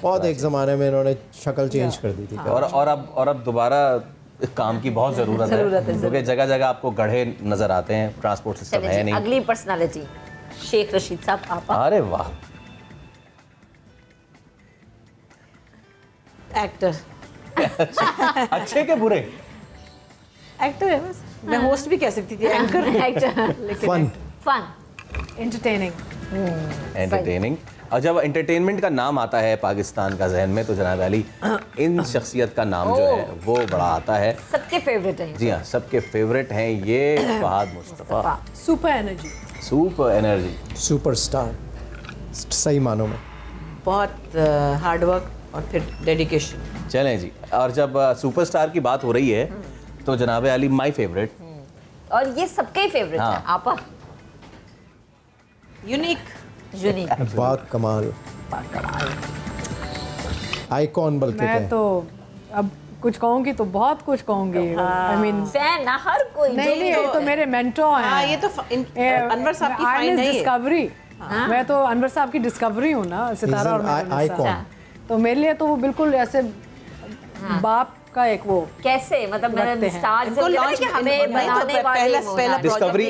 D: बहुत एक ज़माने में इन्होंने शक्ल चेंज कर दी थी।
B: और अब दोबारा काम की बहुत ज़रूरत है क्योंकि जगह जगह आपको गड्ढे नजर आते हैं, ट्रांसपोर्ट सिस्टम है नहीं।
A: अगली पर्सनालिटी शेख रशीद साहब आपा।
B: अरे वाह,
C: एक्टर।
B: अच्छे के बुरे?
C: एक्टर है बस, मैं होस्ट भी कह सकती थी, anchor.
A: Actor,
D: fun,
A: fun,
E: entertaining.
B: और जब एंटरटेनमेंट का नाम आता है पाकिस्तान का जहन में तो जनाब अली इन शख्सियत का नाम जो है वो बड़ा आता है।
A: सबके फेवरेट हैं।
B: जी हाँ, सबके फेवरेट हैं ये Fahad Mustafa.
E: Super energy,
B: super energy,
D: superstar सही मानों में।
C: बहुत हार्ड वर्क और फिर डेडिकेशन।
B: चलें जी, और जब सुपरस्टार की बात हो रही है तो जनाब अली माय फेवरेट,
A: और ये सबके फेवरेट
B: हाँ।
A: हैं। आपा
C: यूनिक
D: कमाल आइकॉन बल्कि
E: मैं तो अब कुछ कहूंगी तो बहुत कुछ कहूंगी। आई मीन
A: फैन ना हर कोई।
E: नहीं, ये तो मेरे मेंटोर हैं।
C: हाँ, ये तो अनवर साहब की फाइन है
E: डिस्कवरी। मैं तो अनवर साहब की डिस्कवरी हूँ ना, सितारा और
D: आइकॉन।
E: तो मेरे लिए तो वो बिल्कुल ऐसे बाप का एक वो
A: कैसे मतलब स्टार से लॉन्च हमें बनाने वाले
C: पहला
B: डिस्कवरी।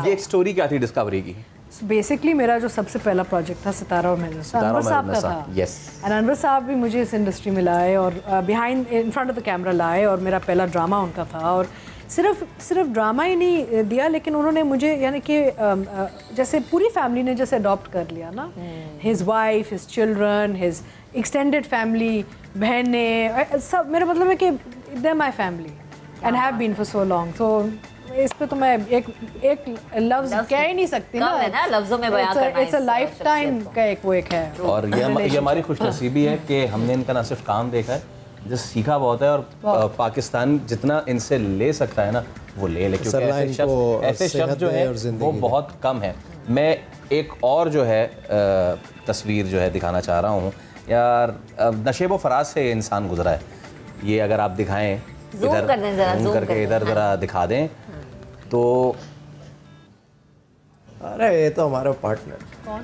B: ये स्टोरी क्या थी डिस्कवरी की?
E: बेसिकली मेरा जो सबसे पहला प्रोजेक्ट था सितारा और मेहनत, अनवर साहब का था।
B: यस,
E: एंड अनवर साहब भी मुझे इस इंडस्ट्री में लाए और behind in front of the camera लाए, और मेरा पहला ड्रामा उनका था। और सिर्फ ड्रामा ही नहीं दिया, लेकिन उन्होंने मुझे यानी कि जैसे पूरी फैमिली ने जैसे अडॉप्ट कर लिया ना, his wife, his children, his extended family, बहनें, सब। मेरा मतलब है कि they my family and have been for so long. तो इस पे तो मैं एक लफ्ज कह ही नहीं सकती ना,
A: लफ्जों में बयां करना।
E: इट्स अ लाइफ टाइम का एक वो एक है।
B: और ये हमारी खुशनसीबी है कि हमने इनका ना सिर्फ काम देखा है, जो सीखा बहुत है। और पाकिस्तान जितना इनसे ले सकता है ना वो ले, लेकिन ऐसे शब्द जो है वो बहुत कम है। मैं एक और जो है तस्वीर जो है दिखाना चाह रहा हूँ यार, नशेब फराज से इंसान गुजरा है। ये अगर आप दिखाएं
A: ज़ूम कर दें जरा,
B: ज़ूम करके इधर ज़रा दिखा दें तो।
D: अरे ये तो हमारा पार्टनर
E: कौन?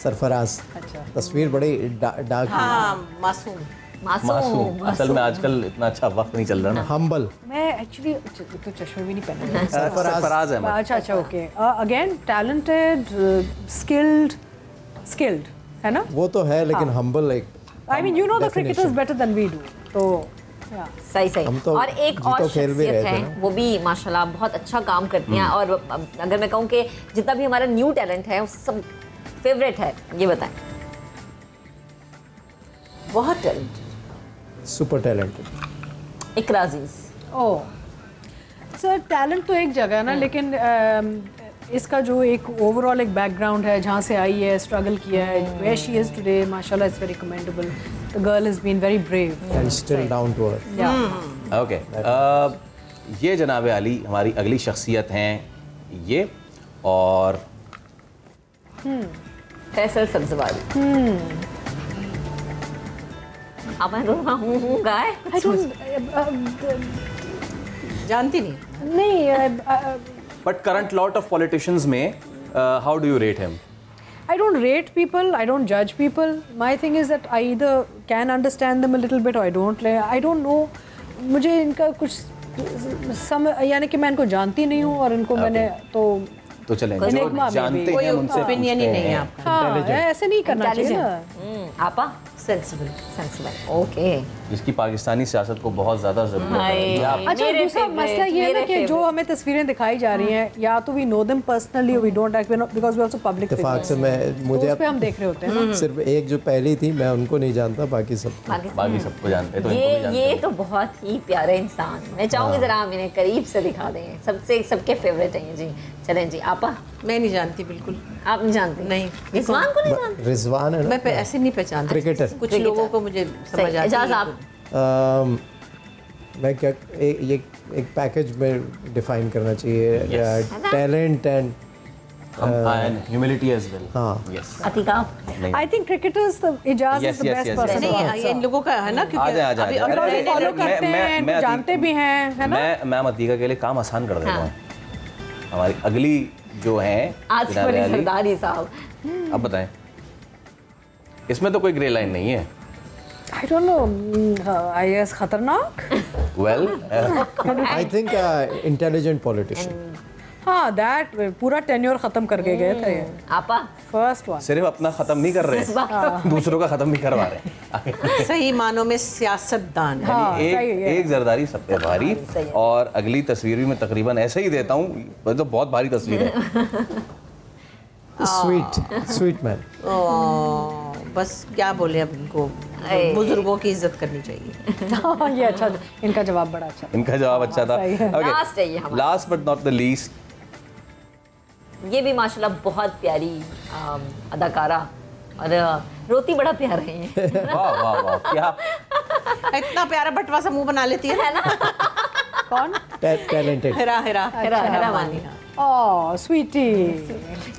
D: सरफराज। अच्छा, तस्वीर बड़ी डार्क।
C: हाँ, मासूम।
B: असल में आजकल इतना अच्छा वक्त नहीं चल रहा ना।
D: हम्बल।
E: मैं एक्चुअली तो चश्मे भी नहीं पहने।
B: सरफराज है।
E: अच्छा ओके। अगेन टैलेंटेड, स्किल्ड है ना।
D: वो तो है, लेकिन हम्बल एक।
E: I mean you know the cricketers better than we do. तो
A: सही
D: तो
A: और एक और शख्सियत है, वो भी माशाल्लाह बहुत अच्छा काम करती हैं। और अगर मैं कहूँ कि जितना भी हमारा न्यू टैलेंट है वो सब फेवरेट है, ये बताएं।
C: बहुत टैलेंटेड,
D: सुपर टैलेंटेड
A: इकरा अजीज।
E: ओह सर, टैलेंट तो एक जगह है ना, लेकिन इसका जो एक ओवरऑल एक बैकग्राउंड है, जहाँ से आई है, स्ट्रगल किया है, वेयर शी इज़ टुडे, माशाल्लाह is very commendable. The girl has been very brave
D: and still down to earth.
B: Okay, ये जनाब अली हमारी अगली शख्सियत हैं ये, और
A: फैसल सब्ज़वारी। अब हूँ गाय
C: जानती नहीं।
E: नहीं,
B: but current lot of politicians में how do you rate him?
E: I don't rate people, I don't judge people. My thing is that I either can understand them a little bit or I don't. I don't know. मुझे इनका कुछ यानी कि मैं इनको जानती नहीं हूँ, और इनको मैंने तो
B: चलें जो जानते हैं उनसे
C: ओपिनियन ही नहीं है आपका।
E: हाँ, ऐसे नहीं करना चाहिए ना।
A: आपा सेंसिबल। ओके,
B: जिसकी पाकिस्तानी सियासत को बहुत ज़्यादा ज़रूरत है।
E: अच्छा, दूसरा मसला ये है ना कि जो हमें तस्वीरें दिखाई जा रही हैं, या तो we know them personally, we don't act because we also public figure.
D: इत्तेफाक से मैं मुझे
E: उस पे हम देख रहे होते हैं ना।
D: सिर्फ एक जो पहली थी मैं उनको नहीं जानता, बाकी सब
B: बाकी सबको जानते हैं, तो इनको भी जानते
A: ये
B: हैं।
A: तो बहुत ही प्यारे इंसान। मैं चाहूँगी ज़रा हम इन्हें करीब से दिखा दें। सबके फेवरेट हैं ये जी। चलें जी। आपा?
C: मैं नहीं जानती बिल्कुल।
A: आप नहीं जानती?
C: नहीं।
A: रिजवान को नहीं जानती?
D: रिजवान है ना,
C: मैं ऐसे नहीं पहचानती।
D: क्रिकेटर।
C: कुछ लोगों को मुझे समझ आती है।
A: एजाज आप?
D: मैं क्या ये एक पैकेज में डिफाइन करना चाहिए, talent and
B: humility as well.
D: हाँ,
B: yes.
A: Ateeqa?
E: I think cricketers Ijaz is the best person.
C: नहीं, इन लोगों का है ना, क्योंकि अभी
E: फॉलो करते हैं, इनको जानते भी हैं, है ना।
B: मैं अतीका के लिए काम आसान कर देता हूँ। हमारी अगली जो हैं
A: आज बड़ी सरदारी साहब,
B: अब बताएं, इसमें तो कोई ग्रे लाइन नहीं है।
E: I don't know, I guess खतरनाक।
B: Well,
D: I think intelligent politician.
E: हाँ, that पूरा टेन्योर खत्म करके गए थे ये।
A: आपा?
E: First one.
B: सिर्फ अपना खत्म नहीं कर रहे, दूसरों का खत्म भी करवा रहे।
C: सही मानों में सियासतदान है।
E: हाँ,
B: एक जरदारी सब पे भारी। और अगली तस्वीर भी मैं तकरीबन ऐसे ही देता हूँ, तो बहुत भारी तस्वीर है।
D: Sweet man.
C: बस क्या बोले अब इनको, बुजुर्गों की इज्जत करनी चाहिए।
E: ये अच्छा, इनका जवाब बड़ा अच्छा,
B: इनका जवाब अच्छा था।
A: लास्ट है ये हमारा।
B: Last but not the least,
A: ये भी माशाल्लाह बहुत प्यारी अदाकारा और रोती बड़ा प्यारा है।
B: वाह वाह वाह, क्या
C: इतना प्यारा बटवा सा मुंह बना लेती है ना।
E: कौन?
D: टैलेंटेड।
A: हेरा मानी।
E: Oh, sweetie.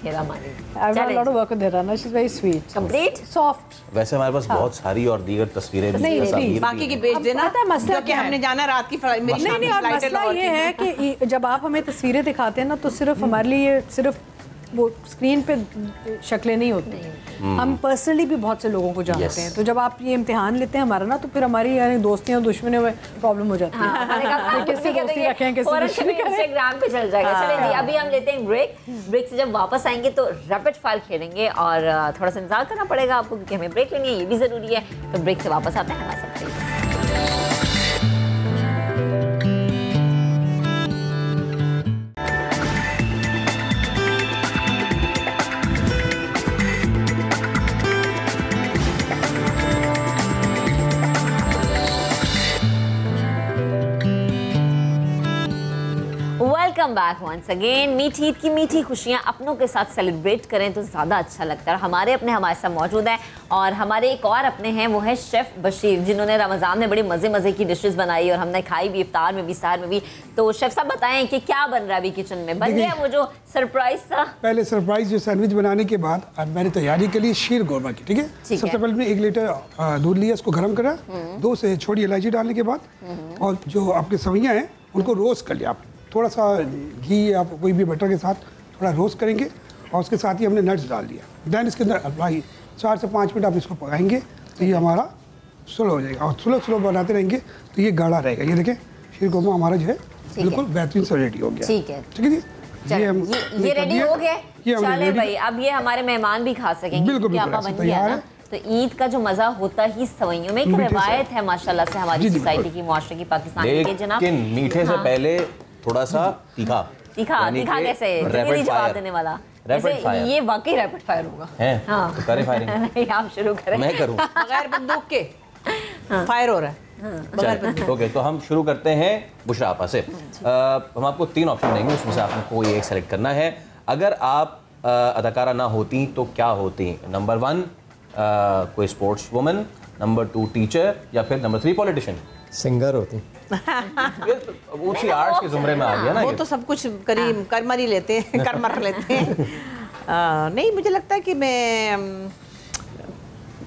A: हेरा मानी।
E: I've done a lot of work with Hirana. She's very sweet.
A: Complete?
E: Soft.
B: वैसे हमारे पास बहुत सारी और दीगर तस्वीरें भी
E: नहीं,
B: हैं,
E: नहीं,
B: तस्वीर
C: बाकी की
B: भी
C: भेज
E: अब
C: देना,
E: पता है मसला
C: क्योंकि
E: क्या है?
C: हमने जाना रात की फ्लाइट, मेरी
E: नहीं, और मसला ये है कि जब आप हमें तस्वीरें दिखाते हैं ना, तो सिर्फ हमारे लिए सिर्फ वो स्क्रीन पे शक्लें नहीं होती, हम पर्सनली भी बहुत से लोगों को जानते हैं। तो जब आप ये इम्तिहान लेते हैं हमारा ना, तो फिर हमारी यानी दोस्तियों और दुश्मनों में प्रॉब्लम हो जाती है। किससे दोस्ती रखें, किससे दुश्मनी करें।
A: इंस्टाग्राम पे चल जाएगा। चलिए जी, अभी हम लेते हैं ब्रेक से जब वापस आएंगे तो रैपिड फायर खेलेंगे और थोड़ा सा इंतजार करना पड़ेगा आपको, क्योंकि हमें ब्रेक लेनी है, ये भी जरूरी है। तो ब्रेक से वापस आते हैं हमारे साथ। Welcome back once again. मीठी ईद की मीठी खुशियाँ अपनों के साथ सेलिब्रेट करें तो ज़्यादा अच्छा लगता है। हमारे अपने हमारे साथ मौजूद हैं और हमारे एक और अपने हैं, वो है शेफ़ बशीर, जिन्होंने रमज़ान में बड़ी मज़े की डिशेस बनाई और हमने खाई भी, इफ्तार में भी, सहर में भी। तो शेफ़ साहब बताएं कि क्या बन रहा है अभी किचन में? बन गया वो जो सरप्राइज था?
H: पहले सरप्राइज जो सैंडविच बनाने के बाद अब मैंने तैयारी के लिए शीर कौरमा की, ठीक है। सबसे पहले मैंने 1 लीटर दूध लिया, इसको गर्म करा, 2 से छोटी इलायची डालने के बाद और जो आपके सवैयाँ हैं उनको रोस्ट कर लिया। आप थोड़ा सा घी या कोई भी बटर के साथ थोड़ा रोस्ट करेंगे और उसके साथ ही हमने नट्स डाल दिया। देन इसके अंदर भाई 4 से 5 मिनट आप इसको पकाएंगे तो ये हमारा स्लो हो जाएगा और स्लो बनाते रहेंगे तो ये गाढ़ा रहेगा। ये देखें शीर कौरमा हमारा जो है बिल्कुल बेहतरीन से रेडी हो गया।
A: ठीक है
H: जी,
A: ये रेडी हो गया। चले भाई, अब ये हमारे मेहमान भी खा सकेंगे।
H: बिल्कुल
A: तैयार है। तो ईद का जो मजा होता ही सवैयों में, एक रिवायत है माशाल्लाह से हमारी सोसाइटी की, मुआशरे की, पाकिस्तान की। जनाब,
B: लेकिन मीठे से पहले थोड़ा सा तीखा कैसे जवाब देने वाला? ये वाकई रैपिड फायर होगा।
A: हाँ,
B: तो करें फायरिंग।
A: नहीं, आप शुरू करें।
B: मैं करूं?
C: बगैर बंदूक के फायर हो रहा है।
B: ओके, तो हम शुरू करते हैं बुशरा आपा से। हम आपको 3 ऑप्शन देंगे, उसमें से आपको कोई एक सेलेक्ट करना है। अगर आप अदाकारा ना होती तो क्या होती? नंबर 1 कोई स्पोर्ट्स वुमन, नंबर 2 टीचर, या फिर नंबर 3 पॉलिटिशियन?
D: सिंगर होती।
B: उसी आर्ट्स के जुमरे में आ गया ना।
C: वो तो सब कुछ करमर ही लेते हैं, करमर लेते हैं। नहीं, मुझे लगता है कि मैं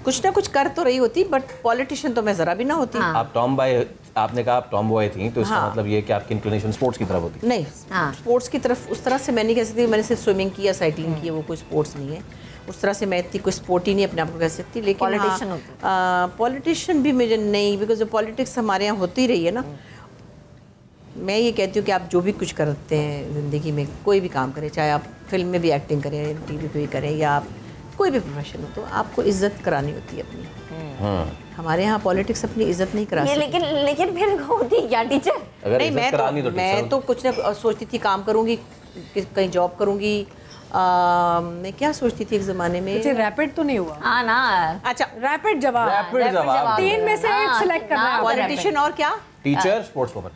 C: कुछ ना कुछ कर तो रही होती, बट पॉलिटिशियन तो मैं जरा भी ना होती।
B: आप टॉम बॉय, आपने कहा आप टॉम बॉय थी, तो इसका मतलब ये कि आपकी इंक्लिनेशन स्पोर्ट्स की तरफ होती?
C: नहीं, स्पोर्ट्स की तरफ उस तरह से मैं नहीं कह सकती। मैंने सिर्फ स्विमिंग की या साइकिलिंग की है, वो कोई स्पोर्ट्स नहीं है। उस तरह से मैं इतनी कोई स्पोर्ट ही नहीं अपने आप को कह सकती। लेकिन पॉलिटिशियन भी मुझे नहीं, बिकॉज पॉलिटिक्स हमारे यहाँ होती रही है ना। मैं ये कहती हूँ कि आप जो भी कुछ करते हैं ज़िंदगी में, कोई भी काम करें, चाहे आप फिल्म में भी एक्टिंग करें, टीवी पे भी करें, या आप कोई भी प्रोफेशन हो, तो आपको इज्जत करानी होती है अपनी। हमारे यहाँ पॉलिटिक्स अपनी इज्जत नहीं करा सकती।
A: लेकिन फिर होती क्या टीचर?
C: नहीं, मैं तो कुछ ना सोचती थी, काम करूँगी, कहीं जॉब करूँगी। मैं क्या सोचती थी एक ज़माने में।
E: रैपिड तो नहीं हुआ?
A: हाँ ना।
C: अच्छा,
B: रैपिड जवाब
E: 3 में से एक सिलेक्ट करना है।
C: पॉलिटिशियन और क्या?
B: Teacher, sports woman.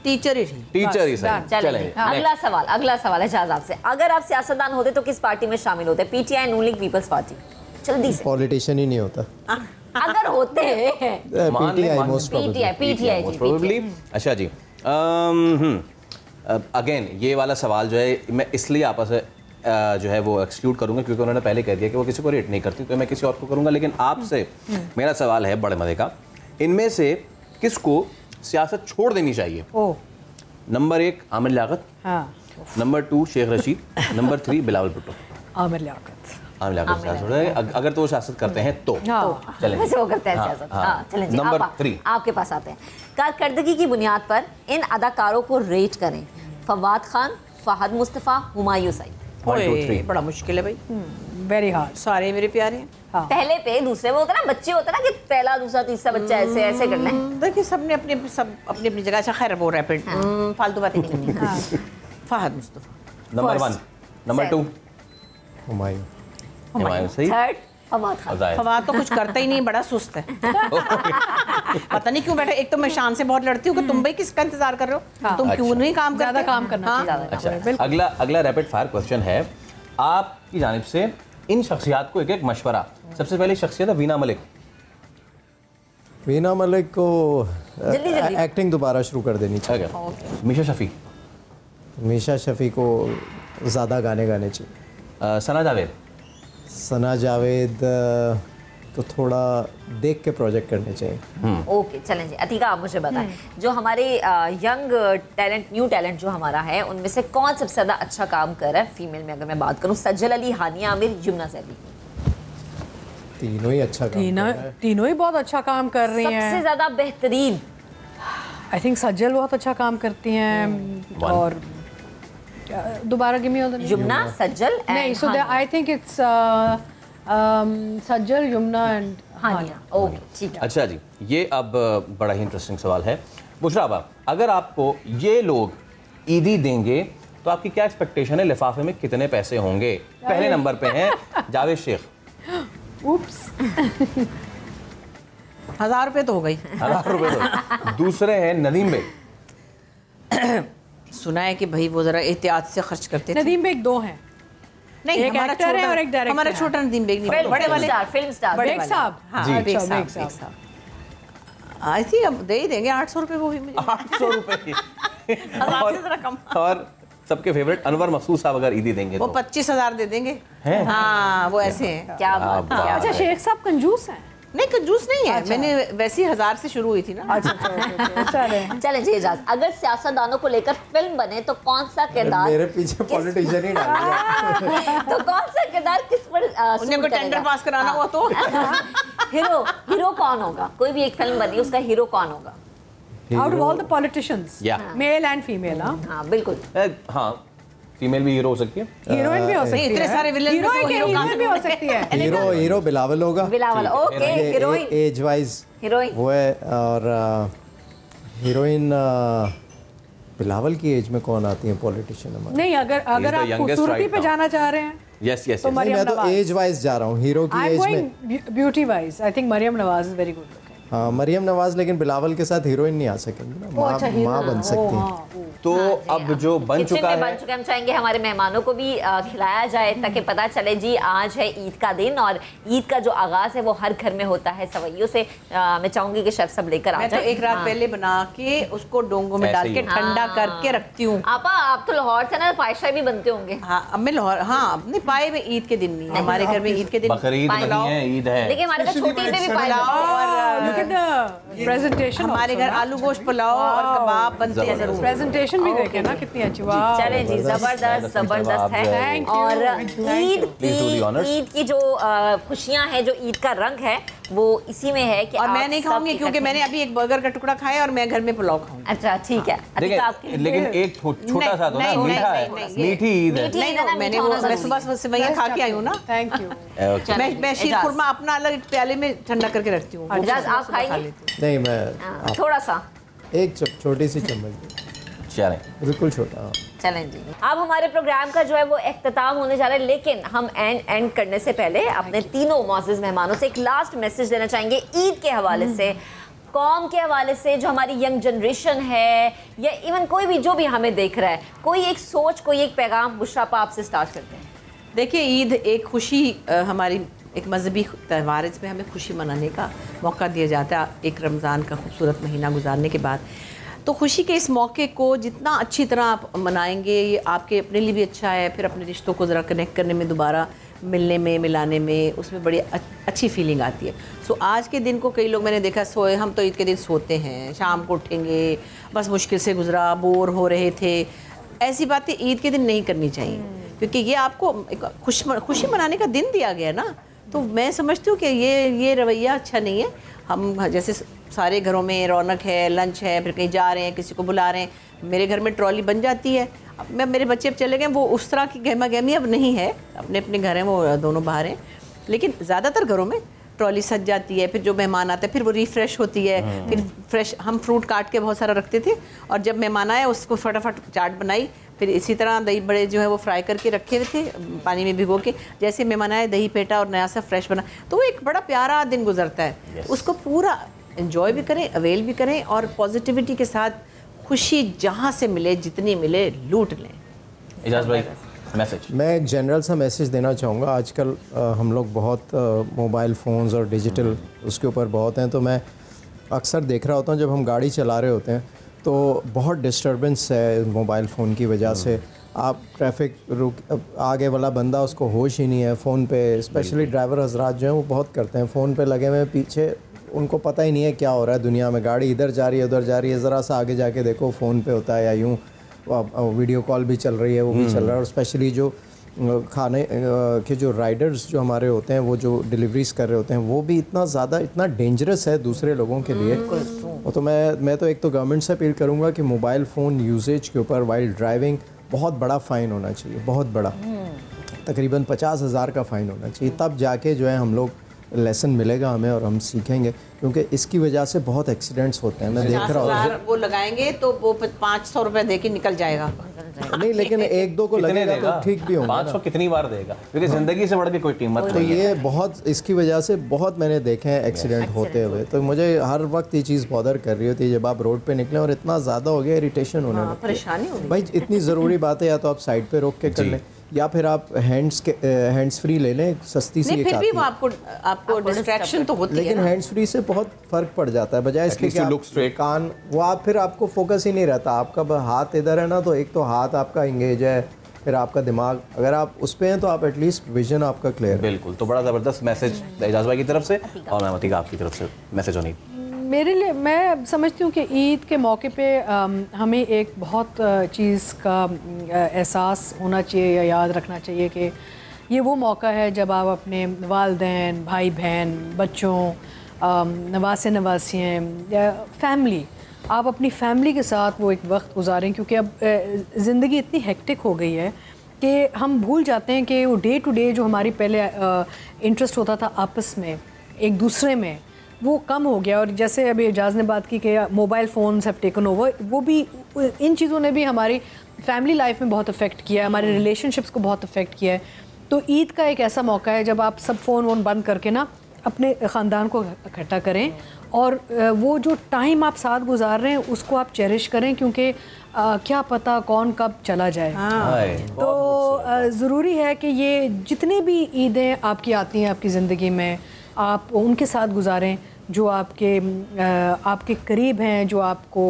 C: टीचर ही
B: सही।
A: चलें, अगला सवाल है शाहज़ाद से। अगर आप सियासतदान होते तो किस पार्टी में शामिल होते? पीटीआई, नून लीग, पीपल्स पार्टी? जल्दी से।
D: पॉलिटिशियन ही नहीं होता
A: अगर होते हैं।
B: पीटीआई। अच्छा जी, अगेन ये वाला सवाल जो है मैं इसलिए आपस में जो है वो एक्सक्लूड करूंगा क्योंकि उन्होंने पहले कह दिया कि वो किसी को रेट नहीं करती, तो मैं किसी और को करूंगा। लेकिन आपसे मेरा सवाल है बड़े मजे का, इनमें से किसको सियासत छोड़ देनी चाहिए? Number 1 Aamir Liaquat, number 2 Sheikh Rashid, number 3 Bilawal Bhutto.
E: Aamir Liaquat
B: अगर तो वो सियासत करते हैं तो चलें,
A: वैसे वो करते हैं सियासत। चलें जी,
B: नंबर 3
A: आपके पास आते हैं। कारकर्दगी की बुनियाद पर इन अदाकारों को रेट करें। फवाद खान, फहद मुस्तफ़ा, हुमायूं सईद।
B: 1 2 3
C: बड़ा मुश्किल है भाई,
E: वेरी हार्ड।
C: सारे मेरे प्यारे हैं।
A: पहले पे दूसरे वो होता ना, बच्चे होता ना कि पहला दूसरा तीसरा बच्चा ऐसे करना है।
C: देखिए सबने अपनी जगह। अच्छा खैर, वो रैपिड फालतू बातें नहीं करनी। फहद मुस्तफ़ा
B: नंबर 1, नंबर 2 हुमायूं सही।
A: थर्ड फवाद खान।
C: फवाद तो कुछ करता ही नहीं, बड़ा सुस्त है। पता नहीं क्यों बैठा। एक तो मैं शान से बहुत लड़ती हूँ कि तुम भाई किसका इंतजार कर रहे हो, तुम क्यों नहीं काम करते?
E: ज़्यादा काम करना चाहिए।
B: अच्छा, अगला रैपिड फायर क्वेश्चन है आपकी जानिब से। इन शख्सियात को एक एक मशवरा। सबसे पहली शख्सियत है वीना मलिक।
D: वीना मलिक को
A: जल्दी।
D: एक्टिंग दोबारा शुरू कर देनी चाहिए।
B: मीशा शफी।
D: मीशा शफी को ज़्यादा गाने गाने चाहिए।
B: सना जावेद।
D: सना जावेद तो थोड़ा देख के प्रोजेक्ट करने चाहिए।
A: ओके, चलें जी। अतीका, आप मुझे बताएं, जो हमारे यंग टैलेंट, न्यू टैलेंट जो हमारा है, उनमें से कौन सबसे ज़्यादा अच्छा काम कर रहा है फीमेल में? अगर मैं बात करूँ, सज्जल अली, हानिया आमिर, यमुना ज़ैदी।
D: तीनों ही अच्छा काम कर रहे हैं।
E: तीनों ही बहुत अच्छा काम कर रही हैं।
A: सबसे ज़्यादा बेहतरीन
E: आई थिंक सज्जल बहुत अच्छा काम करती हैं। और दोबारा give me all the name.
A: Yumna, Sajal
E: नहीं, so I think it's Sajal, Yumna and Hania.
A: Okay, ठीक है।
B: अच्छा जी, ये अब बड़ा ही इंटरेस्टिंग सवाल है। बुशरा आपा, अगर आपको ये लोग ईदी देंगे तो आपकी क्या एक्सपेक्टेशन है? लिफाफे में कितने पैसे होंगे? पहले नंबर पे हैं जावेद शेख।
E: उप्स।
C: 1000 रुपये तो हो गई।
B: 1000 रुपये तो। दूसरे हैं नदीम बेग।
C: सुना है कि भाई वो जरा एहतियात से खर्च करते थे।
E: नदीम बेग दो हैं।
C: नहीं,
E: एक
C: हमारा
E: एक्टर है और एक डायरेक्टर।
C: हमारा छोटा नदीम बेग नहीं, बड़े वाले
A: फिल्म स्टार
E: बेग साहब।
B: जी।
E: अच्छा,
C: बेग
E: बेग
C: साहब।
E: साहब।
C: आई थिंक अब दे ही देंगे 800 रुपये वो भी मुझे।
B: 800 रुपये।
C: 1000 से जरा कम।
B: और सबके फेवरेट अनवर मकसूद साहब अगर ईदी देंगे
C: वो
B: तो
C: 25,000 दे देंगे। हाँ, वो ऐसे हैं।
A: क्या बात है।
E: अच्छा, शेख साहब कंजूस हैं।
C: नहीं, कंजूस नहीं है। मैंने वैसे ही 1000 से शुरू हुई थी ना।
A: चलें जी, इजाज़त। अगर सियासतदानों को लेकर फिल्म बने तो कौन सा किरदार?
D: मेरे पीछे पॉलिटिशियन ही डाल दिया।
A: तो कौन सा किरदार किस पर
C: उन्हें कोई टेंडर पास कराना हुआ तो
A: हीरो कौन होगा? कोई भी एक फिल्म बनी, उसका हीरो कौन होगा?
E: Out of all the politicians, male and female.
A: हाँ, बिल्कुल।
B: हाँ, फीमेल भी हीरो हो सकती है,
E: हीरोइन भी हो सकती है।
C: इतने सारे विलेन
E: हीरोइन भी हो सकती है।
D: हीरो बिलावल होगा।
A: Bilawal, okay. Heroine
D: age wise
A: heroine
D: वो है। और हीरोइन बिलावल की एज में कौन आती है पॉलिटिशियन हमारे?
E: नहीं, अगर आप खूबसूरती पे जाना चाह रहे हैं
B: यस यस,
D: मैं तो एज वाइज जा रहा हूँ, हीरो की एज में।
E: Beauty wise I think Maryam Nawaz is very good.
D: हाँ, मरियम नवाज, लेकिन बिलावल के साथ हीरोइन नहीं आ सकेंगी ना, माँ बन सकती है।
B: तो अब जो बन चुका है,
A: हम चाहेंगे हमारे मेहमानों को भी खिलाया जाए ताकि पता चले जी आज है ईद का दिन और ईद का जो आगाज है वो हर घर में होता है सवैयों से। मैं चाहूंगी कि शेफ सब लेकर आ जाए।
C: एक रात पहले बना के उसको डोंगों में डाल के ठंडा करके रखती हूँ।
A: आपा, आप तो लाहौर से ना, पायशा भी बनते होंगे।
C: हाँ, अब मैं लाहौर, हाँ, नहीं पाए में ईद के दिन नहीं, हमारे घर में ईद के दिन
B: बकरीद नहीं है, ईद है।
A: देखिए हमारे घर छोटी में भी पाए
C: और
E: प्रेजेंटेशन
C: हमारे घर आलू गोश्त पुलाव और कबाब बनते हैं जरूर।
E: प्रेजेंटेशन भी देखें ना कितनी अच्छी। वाह,
A: चलें जी, जबरदस्त है। और ईद की जो खुशियां हैं, जो ईद का रंग है वो इसी में है कि
C: और मैं नहीं खाऊंगी क्योंकि मैंने अभी एक बर्गर का टुकड़ा खाया और मैं घर में पुलाव खाऊंगी।
A: अच्छा, ठीक है।
B: देखिए, लेकिन एक छोटा सा तो ना मीठा है, मीठी ईद है।
C: नहीं, मैंने वो मैं सुबह सेवइयां खा के आई हूँ ना।
E: Thank you.
C: मैं शीर खुरमा अपना अलग एक प्याले में ठंडा करके रखती हूँ।
A: आप खाएंगे?
D: नहीं, मैं
A: थोड़ा सा,
D: एक छोटी सी चम्मच,
B: चलें,
D: बिल्कुल छोटा।
A: चलें जी, अब हमारे प्रोग्राम का जो है वो इख्तिताम होने जा रहा है, लेकिन हम एंड करने से पहले अपने तीनों मौजूद मेहमानों से एक लास्ट मैसेज देना चाहेंगे ईद के हवाले से, कौम के हवाले से, जो हमारी यंग जनरेशन है या इवन कोई भी जो भी हमें देख रहा है, कोई एक सोच, कोई एक पैगाम। बुशरा आपसे स्टार्ट करते हैं।
C: देखिए, ईद एक खुशी, हमारी एक मजहबी त्यौहार है, इसमें हमें खुशी मनाने का मौका दिया जाता है एक रमज़ान का खूबसूरत महीना गुजारने के बाद। तो खुशी के इस मौके को जितना अच्छी तरह आप मनाएंगे, ये आपके अपने लिए भी अच्छा है, फिर अपने रिश्तों को ज़रा कनेक्ट करने में, दोबारा मिलने में, मिलाने में, उसमें बड़ी अच्छी फीलिंग आती है। सो आज के दिन को कई लोग मैंने देखा सोए, हम तो ईद के दिन सोते हैं, शाम को उठेंगे, बस मुश्किल से गुजरा, बोर हो रहे थे। ऐसी बातें ईद के दिन नहीं करनी चाहिए, क्योंकि ये आपको एक खुशी मनाने का दिन दिया गया ना। तो मैं समझती हूँ कि ये रवैया अच्छा नहीं है। हम जैसे सारे घरों में रौनक है, लंच है, फिर कहीं जा रहे हैं, किसी को बुला रहे हैं, मेरे घर में ट्रॉली बन जाती है। अब मेरे बच्चे अब चले गए, वो उस तरह की गहमा गहमी अब नहीं है, अपने अपने घर हैं, वो दोनों बाहर हैं, लेकिन ज़्यादातर घरों में ट्रॉली सज जाती है। फिर जो मेहमान आते हैं फिर वो रिफ़्रेश होती है, फिर फ्रेश। हम फ्रूट काट के बहुत सारा रखते थे और जब मेहमान आए उसको फटाफट चाट बनाई, फिर इसी तरह दही बड़े जो है वो फ्राई करके रखे हुए थे पानी में भिगो के, जैसे मेहमान आए दही पेटा और नया सा फ्रेश बना, तो वो एक बड़ा प्यारा दिन गुजरता है। उसको पूरा एंजॉय भी करें, अवेल भी करें और पॉजिटिविटी के साथ खुशी जहाँ से मिले जितनी मिले लूट लें।
B: इजाज़ भाई मैसेज।
D: मैं एक जनरल सा मैसेज देना चाहूँगा। आजकल हम लोग बहुत मोबाइल फ़ोन्स और डिजिटल उसके ऊपर बहुत हैं, तो मैं अक्सर देख रहा होता हूँ जब हम गाड़ी चला रहे होते हैं तो बहुत डिस्टर्बेंस है मोबाइल फ़ोन की वजह से। आप ट्रैफिक रुक, आगे वाला बंदा उसको होश ही नहीं है फ़ोन पे, स्पेशली ड्राइवर हजरात जो हैं वो बहुत करते हैं, फ़ोन पे लगे हुए पीछे, उनको पता ही नहीं है क्या हो रहा है दुनिया में, गाड़ी इधर जा रही है उधर जा रही है, ज़रा सा आगे जाके देखो फ़ोन पे होता है, या यूँ वीडियो कॉल भी चल रही है, वो भी चल रहा है। और स्पेशली जो खाने के जो राइडर्स जो हमारे होते हैं, वो जो डिलीवरीज कर रहे होते हैं, वो भी इतना ज़्यादा इतना डेंजरस है दूसरे लोगों के लिए। तो मैं तो एक तो गवर्नमेंट से अपील करूँगा कि मोबाइल फ़ोन यूजेज के ऊपर वाइल ड्राइविंग बहुत बड़ा फ़ाइन होना चाहिए, बहुत बड़ा, तकरीबन 50,000 का फ़ाइन होना चाहिए, तब जाके जो है हम लोग लेसन मिलेगा हमें और हम सीखेंगे, क्योंकि इसकी वजह से बहुत एक्सीडेंट्स होते हैं। मैं देख रहा हूँ वो
C: लगाएंगे तो वो 500 रुपए दे के निकल जाएगा।
D: नहीं, लेकिन एक दो को लगेगा तो ठीक भी होगा।
B: 500 कितनी बार देगा, क्योंकि ज़िंदगी से बढ़ के कोई कीमत
D: तो ये बहुत, इसकी वजह से बहुत मैंने देखे हैं एक्सीडेंट होते हुए। तो मुझे हर वक्त ये चीज़ बॉदर कर रही होती है जब आप रोड पे निकले और इतना ज़्यादा हो गया, इरिटेशन होने लगती है,
C: परेशानी होगी।
D: भाई इतनी ज़रूरी बात है, या तो आप साइड पे रोक के कर लें, या फिर आप हैंड्स फ्री ले लें, सस्ती सी एक आती है।
C: आपको डिस्ट्रैक्शन तो होती है,
D: लेकिन हैंड्स फ्री से बहुत फ़र्क पड़ जाता है, बजाय इसके कि आप कान वो आप फिर आपको फोकस ही नहीं रहता, आपका हाथ इधर है ना, तो एक तो हाथ आपका इंगेज है, फिर आपका दिमाग, अगर आप उस पे हैं तो आप एटलीस्ट विजन आपका क्लियर है।
B: बिल्कुल। तो बड़ा ज़बरदस्त मैसेज इजाज़ भाई की तरफ से और महमूद का आपकी तरफ से मैसेज होनी।
E: मेरे लिए, मैं समझती हूँ कि ईद के मौके पे हमें एक बहुत चीज़ का एहसास होना चाहिए या याद रखना चाहिए कि ये वो मौका है जब आप अपने वालिदैन, भाई बहन, बच्चों, नवासे नवासियाँ या फैमिली, आप अपनी फैमिली के साथ वो एक वक्त गुजारें, क्योंकि अब ज़िंदगी इतनी हेक्टिक हो गई है कि हम भूल जाते हैं कि वो डे टू डे जो हमारी पहले इंटरेस्ट होता था आपस में एक दूसरे में, वो कम हो गया। और जैसे अभी एजाज़ ने बात की कि mobile phones have taken over, वो भी, इन चीज़ों ने भी हमारी फैमिली लाइफ में बहुत अफेक्ट किया है, हमारे रिलेशनशिप्स को बहुत अफेक्ट किया है। तो ईद का एक ऐसा मौका है जब आप सब फ़ोन वोन बंद करके ना अपने ख़ानदान को इकट्ठा करें, और वो जो टाइम आप साथ गुजार रहे हैं उसको आप चेरिश करें, क्योंकि क्या पता कौन कब चला जाए। तो ज़रूरी है कि ये जितनी भी ईदें आपकी आती हैं आपकी ज़िंदगी में, आप उनके साथ गुजारें जो आपके करीब हैं, जो आपको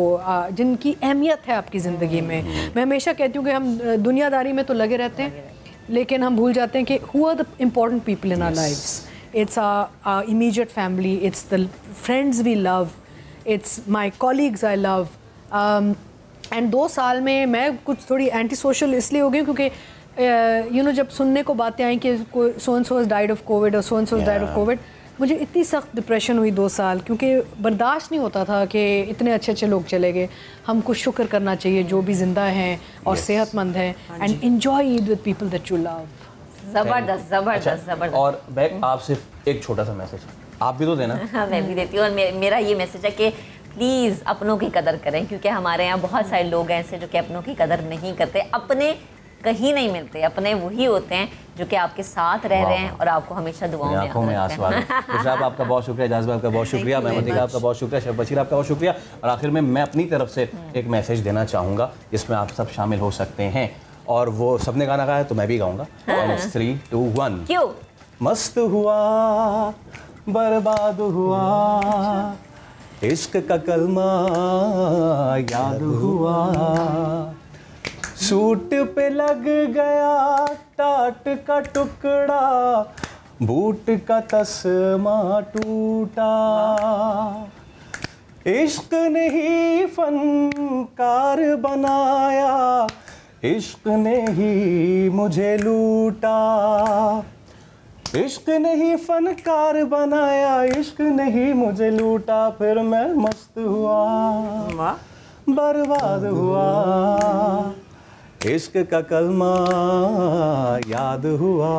E: जिनकी अहमियत है आपकी ज़िंदगी में। मैं हमेशा कहती हूँ कि हम दुनियादारी में तो लगे रहते हैं, लेकिन हम भूल जाते हैं कि who are the important people in our lives. It's our immediate family, it's the friends we love, it's my colleagues I love. And 2 साल में मैं कुछ थोड़ी एंटी सोशल इसलिए हो गई क्योंकि जब सुनने को बातें आई कि so and so has died of COVID और so and so has died of COVID, मुझे इतनी सख्त डिप्रेशन हुई 2 साल, क्योंकि बर्दाश्त नहीं होता था कि इतने अच्छे अच्छे लोग चले गए। हमको शुक्र करना चाहिए जो भी ज़िंदा हैं और सेहतमंद हैं, and enjoy Eid with people that you love.
A: जबरदस्त जबरदस्त जबरदस्त।
B: और बैक आप सिर्फ एक छोटा सा मैसेज आप भी तो देना।
A: हाँ, मैं भी देती हूँ, और मेरा ये मैसेज है कि प्लीज़ अपनों की कदर करें, क्योंकि हमारे यहाँ बहुत सारे लोग हैं ऐसे जो कि अपनों की कदर नहीं करते। अपने कहीं नहीं मिलते, अपने वही होते हैं जो कि आपके साथ रह रहे हैं और आपको हमेशा दुआओं में
B: आंखों में आंसू आ रहे हैं। खुशाब आपका बहुत शुक्रिया, इजाज़ आपका बहुत शुक्रिया, महमूद का आपका बहुत शुक्रिया, शेफ बशीर आपका बहुत शुक्रिया। और आखिर में मैं अपनी तरफ से एक मैसेज देना चाहूँगा जिसमें आप सब शामिल हो सकते हैं, और वो सबने गाना गाया तो मैं भी गाऊंगा। 3, 2, 1।
A: क्यों?
B: मस्त हुआ बर्बाद हुआ, इश्क का कलमा याद हुआ, सूट पे लग गया टाट का टुकड़ा, बूट का तस्मा टूटा, इश्क ने ही फनकार बनाया, इश्क ने ही मुझे लूटा, इश्क ने ही फनकार बनाया, इश्क ने ही मुझे लूटा, फिर मैं मस्त हुआ बर्बाद हुआ, इश्क का कलमा याद हुआ।